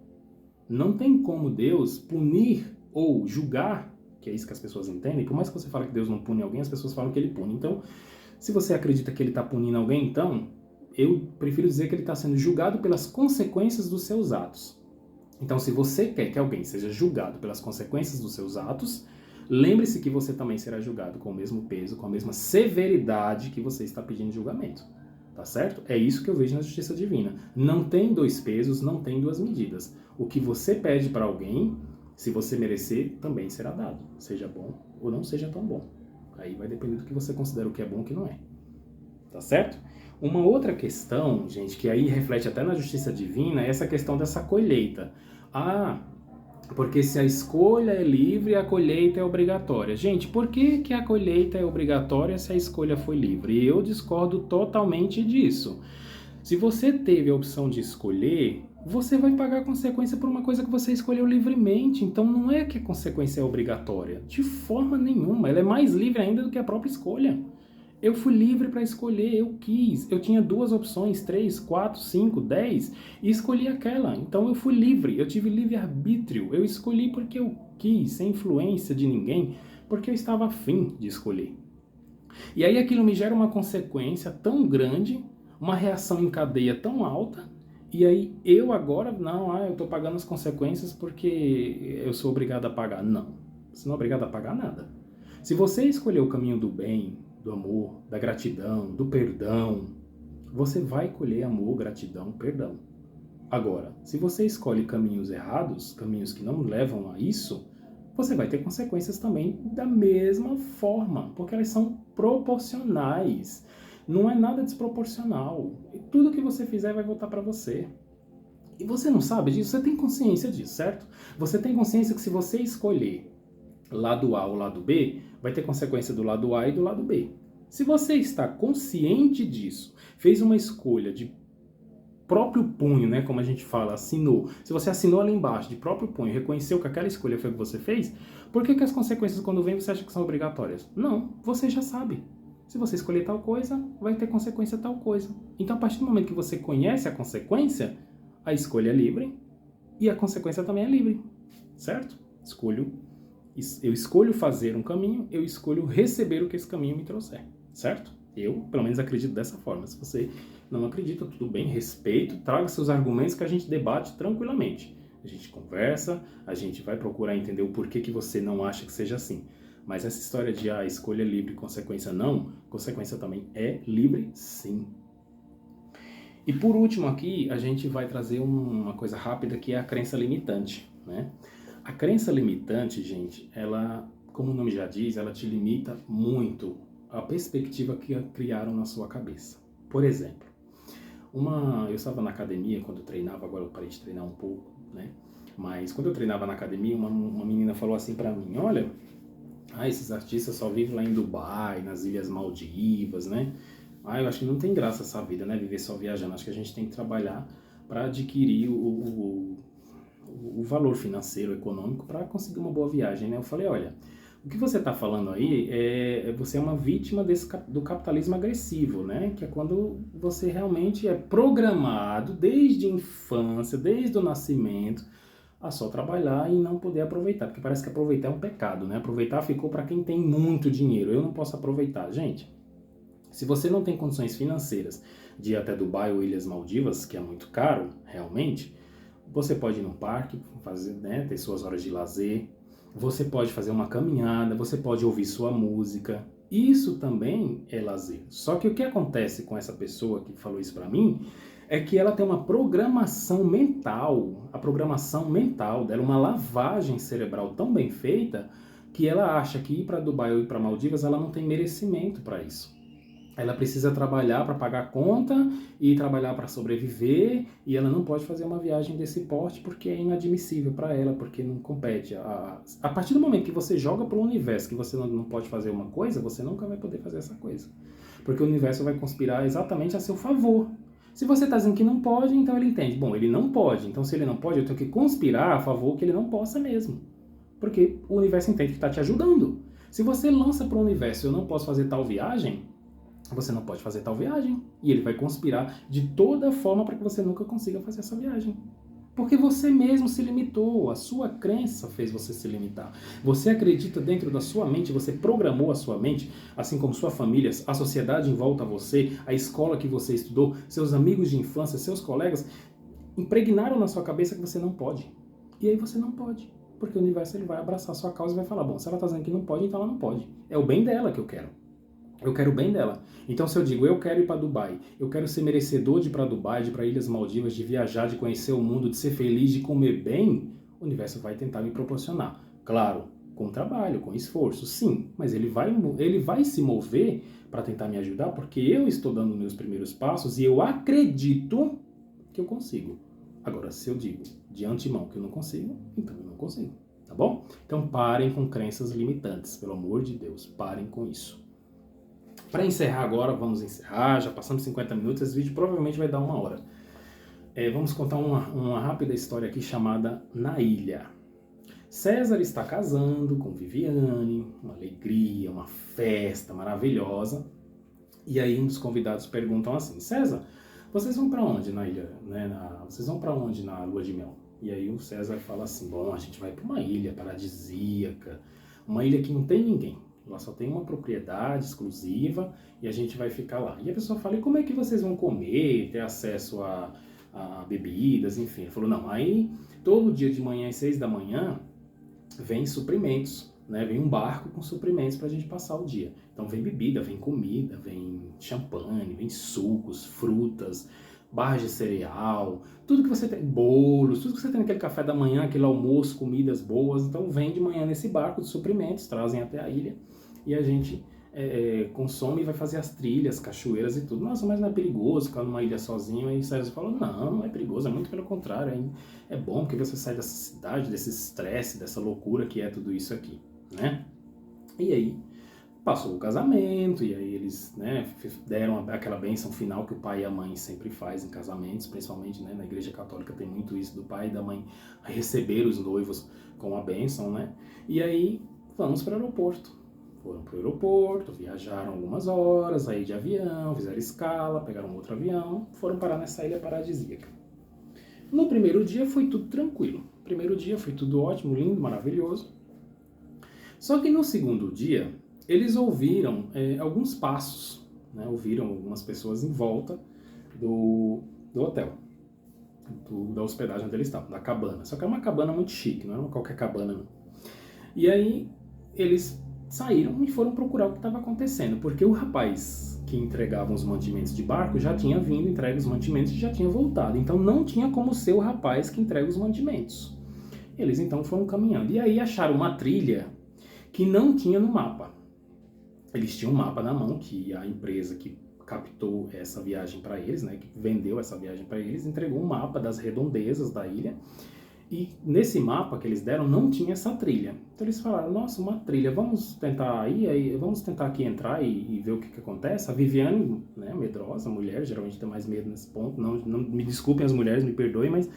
Não tem como Deus punir ou julgar, que é isso que as pessoas entendem. Por mais que você fale que Deus não pune alguém, as pessoas falam que Ele pune. Então, se você acredita que Ele está punindo alguém, então, eu prefiro dizer que Ele está sendo julgado pelas consequências dos seus atos. Então, se você quer que alguém seja julgado pelas consequências dos seus atos, lembre-se que você também será julgado com o mesmo peso, com a mesma severidade que você está pedindo julgamento. Tá certo? É isso que eu vejo na justiça divina. Não tem dois pesos, não tem duas medidas. O que você pede para alguém, se você merecer, também será dado. Seja bom ou não seja tão bom. Aí vai depender do que você considera o que é bom e o que não é. Tá certo? Uma outra questão, gente, que aí reflete até na justiça divina, é essa questão dessa colheita. Porque se a escolha é livre, a colheita é obrigatória. Gente, por que a colheita é obrigatória se a escolha foi livre? Eu discordo totalmente disso. Se você teve a opção de escolher, você vai pagar a consequência por uma coisa que você escolheu livremente. Então não é que a consequência é obrigatória. De forma nenhuma. Ela é mais livre ainda do que a própria escolha. Eu fui livre para escolher, eu quis. Eu tinha 2 opções, 3, 4, 5, 10 e escolhi aquela. Então eu fui livre, eu tive livre-arbítrio. Eu escolhi porque eu quis, sem influência de ninguém, porque eu estava afim de escolher. E aí aquilo me gera uma consequência tão grande, uma reação em cadeia tão alta, e aí eu agora, eu estou pagando as consequências porque eu sou obrigado a pagar. Não, você não é obrigado a pagar nada. Se você escolher o caminho do bem, do amor, da gratidão, do perdão, você vai colher amor, gratidão, perdão. Agora, se você escolhe caminhos errados, caminhos que não levam a isso, você vai ter consequências também da mesma forma, porque elas são proporcionais. Não é nada desproporcional. E tudo que você fizer vai voltar para você. E você não sabe disso, você tem consciência disso, certo? Você tem consciência que se você escolher lado A ou lado B, vai ter consequência do lado A e do lado B. Se você está consciente disso, fez uma escolha de próprio punho, né, como a gente fala, assinou. Se você assinou ali embaixo, de próprio punho, reconheceu que aquela escolha foi o que você fez, por que as consequências quando vêm você acha que são obrigatórias? Não, você já sabe. Se você escolher tal coisa, vai ter consequência tal coisa. Então, a partir do momento que você conhece a consequência, a escolha é livre e a consequência também é livre, certo? Eu escolho fazer um caminho, eu escolho receber o que esse caminho me trouxer, certo? Eu, pelo menos, acredito dessa forma. Se você não acredita, tudo bem, respeito, traga seus argumentos que a gente debate tranquilamente. A gente conversa, a gente vai procurar entender o porquê que você não acha que seja assim. Mas essa história de escolha livre e consequência não, consequência também é livre sim. E por último aqui, a gente vai trazer uma coisa rápida que é a crença limitante, né? A crença limitante, gente, ela, como o nome já diz, ela te limita muito a perspectiva que criaram na sua cabeça. Por exemplo, eu estava na academia quando eu treinava, agora eu parei de treinar um pouco, né? Mas quando eu treinava na academia, uma menina falou assim pra mim, olha, esses artistas só vivem lá em Dubai, nas Ilhas Maldivas, né? Eu acho que não tem graça essa vida, né? Viver só viajando. Acho que a gente tem que trabalhar para adquirir o valor financeiro, econômico, para conseguir uma boa viagem, né? Eu falei, olha, O que você está falando aí você é uma vítima do capitalismo agressivo, né? Que é quando você realmente é programado desde a infância, desde o nascimento, a só trabalhar e não poder aproveitar. Porque parece que aproveitar é um pecado, né? Aproveitar ficou para quem tem muito dinheiro. Eu não posso aproveitar. Gente, se você não tem condições financeiras de ir até Dubai ou Ilhas Maldivas, que é muito caro, realmente, você pode ir no parque, fazer, né, ter suas horas de lazer, você pode fazer uma caminhada, você pode ouvir sua música. Isso também é lazer. Só que o que acontece com essa pessoa que falou isso para mim é que ela tem uma programação mental, a programação mental dela, uma lavagem cerebral tão bem feita que ela acha que ir para Dubai ou ir para Maldivas ela não tem merecimento para isso. Ela precisa trabalhar para pagar a conta e trabalhar para sobreviver, e ela não pode fazer uma viagem desse porte porque é inadmissível para ela, porque não compete. A partir do momento que você joga para o universo que você não pode fazer uma coisa, você nunca vai poder fazer essa coisa. Porque o universo vai conspirar exatamente a seu favor. Se você está dizendo que não pode, então ele entende. Bom, ele não pode, então se ele não pode, eu tenho que conspirar a favor que ele não possa mesmo. Porque o universo entende que está te ajudando. Se você lança para o universo, eu não posso fazer tal viagem, você não pode fazer tal viagem. E ele vai conspirar de toda forma para que você nunca consiga fazer essa viagem. Porque você mesmo se limitou, a sua crença fez você se limitar. Você acredita dentro da sua mente, você programou a sua mente, assim como sua família, a sociedade em volta a você, a escola que você estudou, seus amigos de infância, seus colegas, impregnaram na sua cabeça que você não pode. E aí você não pode. Porque o universo ele vai abraçar a sua causa e vai falar, bom, se ela está dizendo que não pode, então ela não pode. É o bem dela que eu quero. Eu quero o bem dela. Então, se eu digo, eu quero ir para Dubai, eu quero ser merecedor de ir para Dubai, de ir para Ilhas Maldivas, de viajar, de conhecer o mundo, de ser feliz, de comer bem, o universo vai tentar me proporcionar. Claro, com trabalho, com esforço, sim, mas ele vai se mover para tentar me ajudar, porque eu estou dando meus primeiros passos e eu acredito que eu consigo. Agora, se eu digo de antemão que eu não consigo, então eu não consigo, tá bom? Então, parem com crenças limitantes, pelo amor de Deus, parem com isso. Para encerrar agora, vamos encerrar, já passamos 50 minutos, esse vídeo provavelmente vai dar 1 hora. Vamos contar uma rápida história aqui chamada Na Ilha. César está casando com Viviane, uma alegria, uma festa maravilhosa. E aí um dos convidados perguntam assim, César, vocês vão para onde na ilha? Vocês vão para onde na lua de mel? E aí o César fala assim, bom, a gente vai para uma ilha paradisíaca, uma ilha que não tem ninguém. Lá só tem uma propriedade exclusiva e a gente vai ficar lá. E a pessoa fala, e como é que vocês vão comer, ter acesso a bebidas, enfim. Ele falou, não, aí todo dia de manhã às 6 da manhã vem suprimentos, né? Vem um barco com suprimentos pra gente passar o dia. Então vem bebida, vem comida, vem champanhe, vem sucos, frutas, barras de cereal, tudo que você tem, bolos, tudo que você tem naquele café da manhã, aquele almoço, comidas boas. Então vem de manhã nesse barco de suprimentos, trazem até a ilha e a gente consome e vai fazer as trilhas, cachoeiras e tudo. Nossa, mas não é perigoso ficar numa ilha sozinho? Aí César falou, não, não é perigoso, é muito pelo contrário, é bom porque você sai dessa cidade, desse estresse, dessa loucura que é tudo isso aqui, né? E aí passou o casamento, e aí eles, né, deram aquela bênção final que o pai e a mãe sempre fazem em casamentos, principalmente, né, na igreja católica tem muito isso do pai e da mãe receber os noivos com a bênção, né? E aí vamos para o aeroporto. Foram para o aeroporto, viajaram algumas horas, aí de avião, fizeram escala, pegaram outro avião, foram parar nessa ilha paradisíaca. No primeiro dia foi tudo tranquilo. No primeiro dia foi tudo ótimo, lindo, maravilhoso. Só que no segundo dia, eles ouviram alguns passos, né? Ouviram algumas pessoas em volta do hotel, da hospedagem onde eles estavam, da cabana. Só que era uma cabana muito chique, não era qualquer cabana, não. E aí eles saíram e foram procurar o que estava acontecendo, porque o rapaz que entregava os mantimentos de barco já tinha vindo, entregue os mantimentos e já tinha voltado. Então não tinha como ser o rapaz que entrega os mantimentos. Eles então foram caminhando. E aí acharam uma trilha que não tinha no mapa. Eles tinham um mapa na mão, que a empresa que captou essa viagem para eles, né, que vendeu essa viagem para eles, entregou um mapa das redondezas da ilha. E nesse mapa que eles deram não tinha essa trilha. Então eles falaram, nossa, uma trilha, vamos tentar vamos tentar aqui entrar e ver o que acontece. A Viviane, né, medrosa, mulher, geralmente tem mais medo nesse ponto. Não me desculpem as mulheres, me perdoem, mas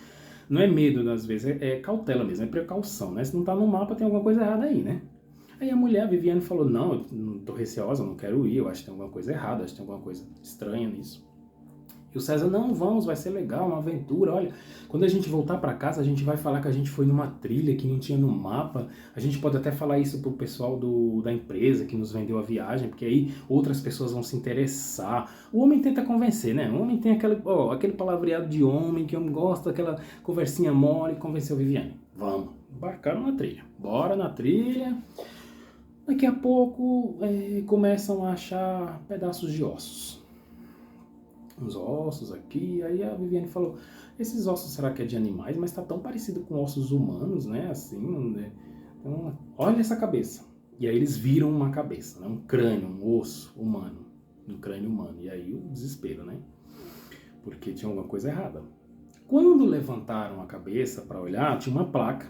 não é medo às vezes, é cautela mesmo, é precaução, né? Se não tá no mapa tem alguma coisa errada aí, né? Aí a mulher, a Viviane, falou, não, eu não tô receosa, não quero ir, eu acho que tem alguma coisa errada, acho que tem alguma coisa estranha nisso. E o César, não, vamos, vai ser legal, uma aventura, olha, quando a gente voltar para casa, a gente vai falar que a gente foi numa trilha que não tinha no mapa, a gente pode até falar isso pro pessoal da empresa que nos vendeu a viagem, porque aí outras pessoas vão se interessar. O homem tenta convencer, né? O homem tem aquele palavreado de homem, que eu gosto daquela conversinha mole, convenceu a Viviane. Vamos, embarcaram na trilha, bora na trilha. Daqui a pouco começam a achar pedaços de ossos. Uns ossos aqui, aí a Viviane falou, esses ossos será que é de animais? Mas tá tão parecido com ossos humanos, né? Assim, né? Então, olha essa cabeça. E aí eles viram uma cabeça, né? Um crânio, um osso humano, um crânio humano. E aí o desespero, né? Porque tinha alguma coisa errada. Quando levantaram a cabeça para olhar, tinha uma placa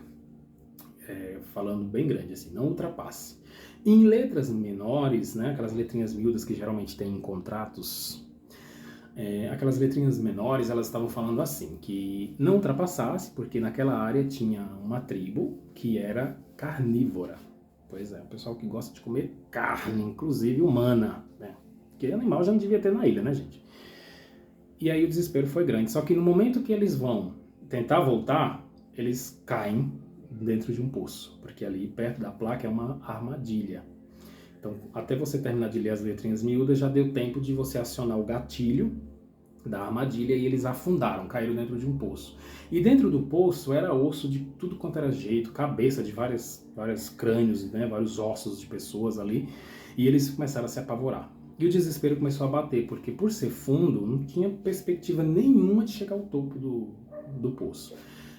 falando bem grande assim, não ultrapasse. Em letras menores, né? Aquelas letrinhas miúdas que geralmente tem em contratos, aquelas letrinhas menores, elas estavam falando assim, que não ultrapassasse, porque naquela área tinha uma tribo que era carnívora. Pois é, o pessoal que gosta de comer carne, inclusive humana, né? Porque animal já não devia ter na ilha, né, gente? E aí o desespero foi grande. Só que no momento que eles vão tentar voltar, eles caem dentro de um poço, porque ali perto da placa é uma armadilha. Então, até você terminar de ler as letrinhas miúdas, já deu tempo de você acionar o gatilho da armadilha e eles afundaram, caíram dentro de um poço. E dentro do poço era osso de tudo quanto era jeito, cabeça de vários crânios, né, vários ossos de pessoas ali, e eles começaram a se apavorar. E o desespero começou a bater, porque por ser fundo, não tinha perspectiva nenhuma de chegar ao topo do poço.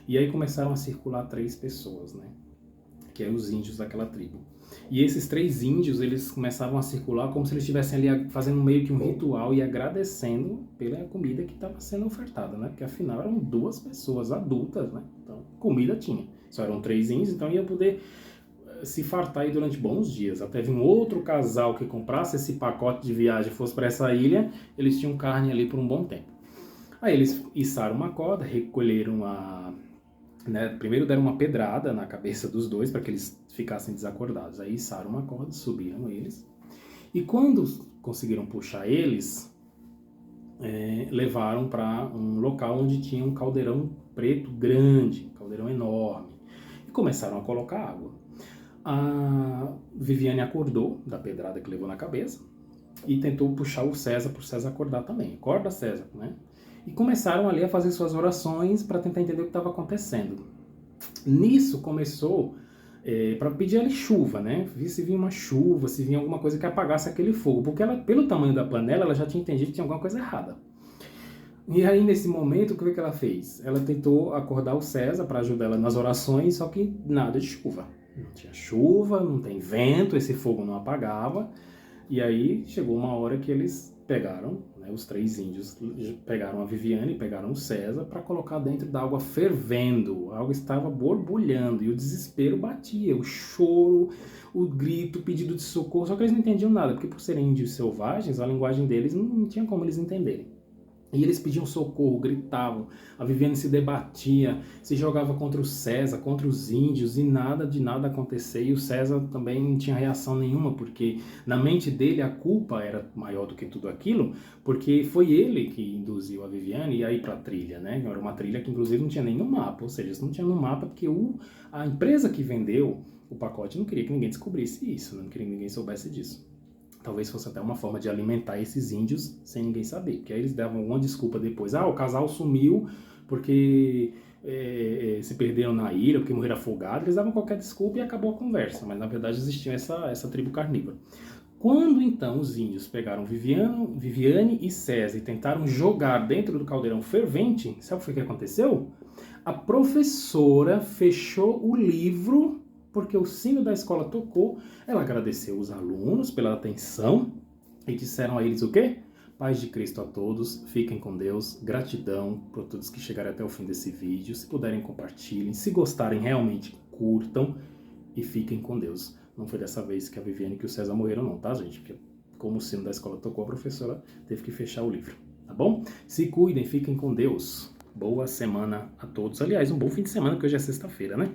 E aí começaram a circular 3 pessoas, né, que eram os índios daquela tribo. E esses 3 índios, eles começavam a circular como se eles estivessem ali fazendo meio que um ritual e agradecendo pela comida que estava sendo ofertada, né? Porque afinal eram 2 pessoas adultas, né? Então, comida tinha. Só eram 3 índios, então ia poder se fartar aí durante bons dias. Até vir um outro casal que comprasse esse pacote de viagem e fosse para essa ilha, eles tinham carne ali por um bom tempo. Aí eles içaram uma corda, recolheram primeiro deram uma pedrada na cabeça dos 2 para que eles ficassem desacordados. Aí içaram uma corda, subiram eles. E quando conseguiram puxar eles, levaram para um local onde tinha um caldeirão preto grande, um caldeirão enorme. E começaram a colocar água. A Viviane acordou da pedrada que levou na cabeça e tentou puxar o César para o César acordar também. Acorda, César, né? E começaram ali a fazer suas orações para tentar entender o que estava acontecendo. Nisso começou para pedir ali chuva, né? Se vinha uma chuva, se vinha alguma coisa que apagasse aquele fogo, porque ela, pelo tamanho da panela, ela já tinha entendido que tinha alguma coisa errada. E aí, nesse momento, o que ela fez? Ela tentou acordar o César para ajudar ela nas orações, só que nada de chuva. Não tinha chuva, não tem vento, esse fogo não apagava. E aí chegou uma hora que eles pegaram, né, os 3 índios pegaram a Viviane, pegaram o César para colocar dentro da água fervendo. A água estava borbulhando e o desespero batia, o choro, o grito, o pedido de socorro. Só que eles não entendiam nada, porque por serem índios selvagens, a linguagem deles não tinha como eles entenderem. E eles pediam socorro, gritavam, a Viviane se debatia, se jogava contra o César, contra os índios, e nada de nada acontecia. E o César também não tinha reação nenhuma, porque na mente dele a culpa era maior do que tudo aquilo, porque foi ele que induziu a Viviane a ir para a trilha, né? Era uma trilha que inclusive não tinha nenhum mapa, ou seja, isso não tinha no mapa porque a empresa que vendeu o pacote não queria que ninguém descobrisse isso, não queria que ninguém soubesse disso. Talvez fosse até uma forma de alimentar esses índios sem ninguém saber. Porque aí eles davam alguma desculpa depois. O casal sumiu porque se perderam na ilha, porque morreram afogados. Eles davam qualquer desculpa e acabou a conversa. Mas na verdade existia essa tribo carnívora. Quando então os índios pegaram Viviane e César e tentaram jogar dentro do caldeirão fervente, sabe o que aconteceu? A professora fechou o livro porque o sino da escola tocou. Ela agradeceu os alunos pela atenção e disseram a eles o quê? Paz de Cristo a todos, fiquem com Deus, gratidão por todos que chegaram até o fim desse vídeo. Se puderem, compartilhem. Se gostarem, realmente curtam e fiquem com Deus. Não foi dessa vez que a Viviane e o César morreram não, tá, gente? Porque como o sino da escola tocou, a professora teve que fechar o livro, tá bom? Se cuidem, fiquem com Deus. Boa semana a todos. Aliás, um bom fim de semana, que hoje é sexta-feira, né?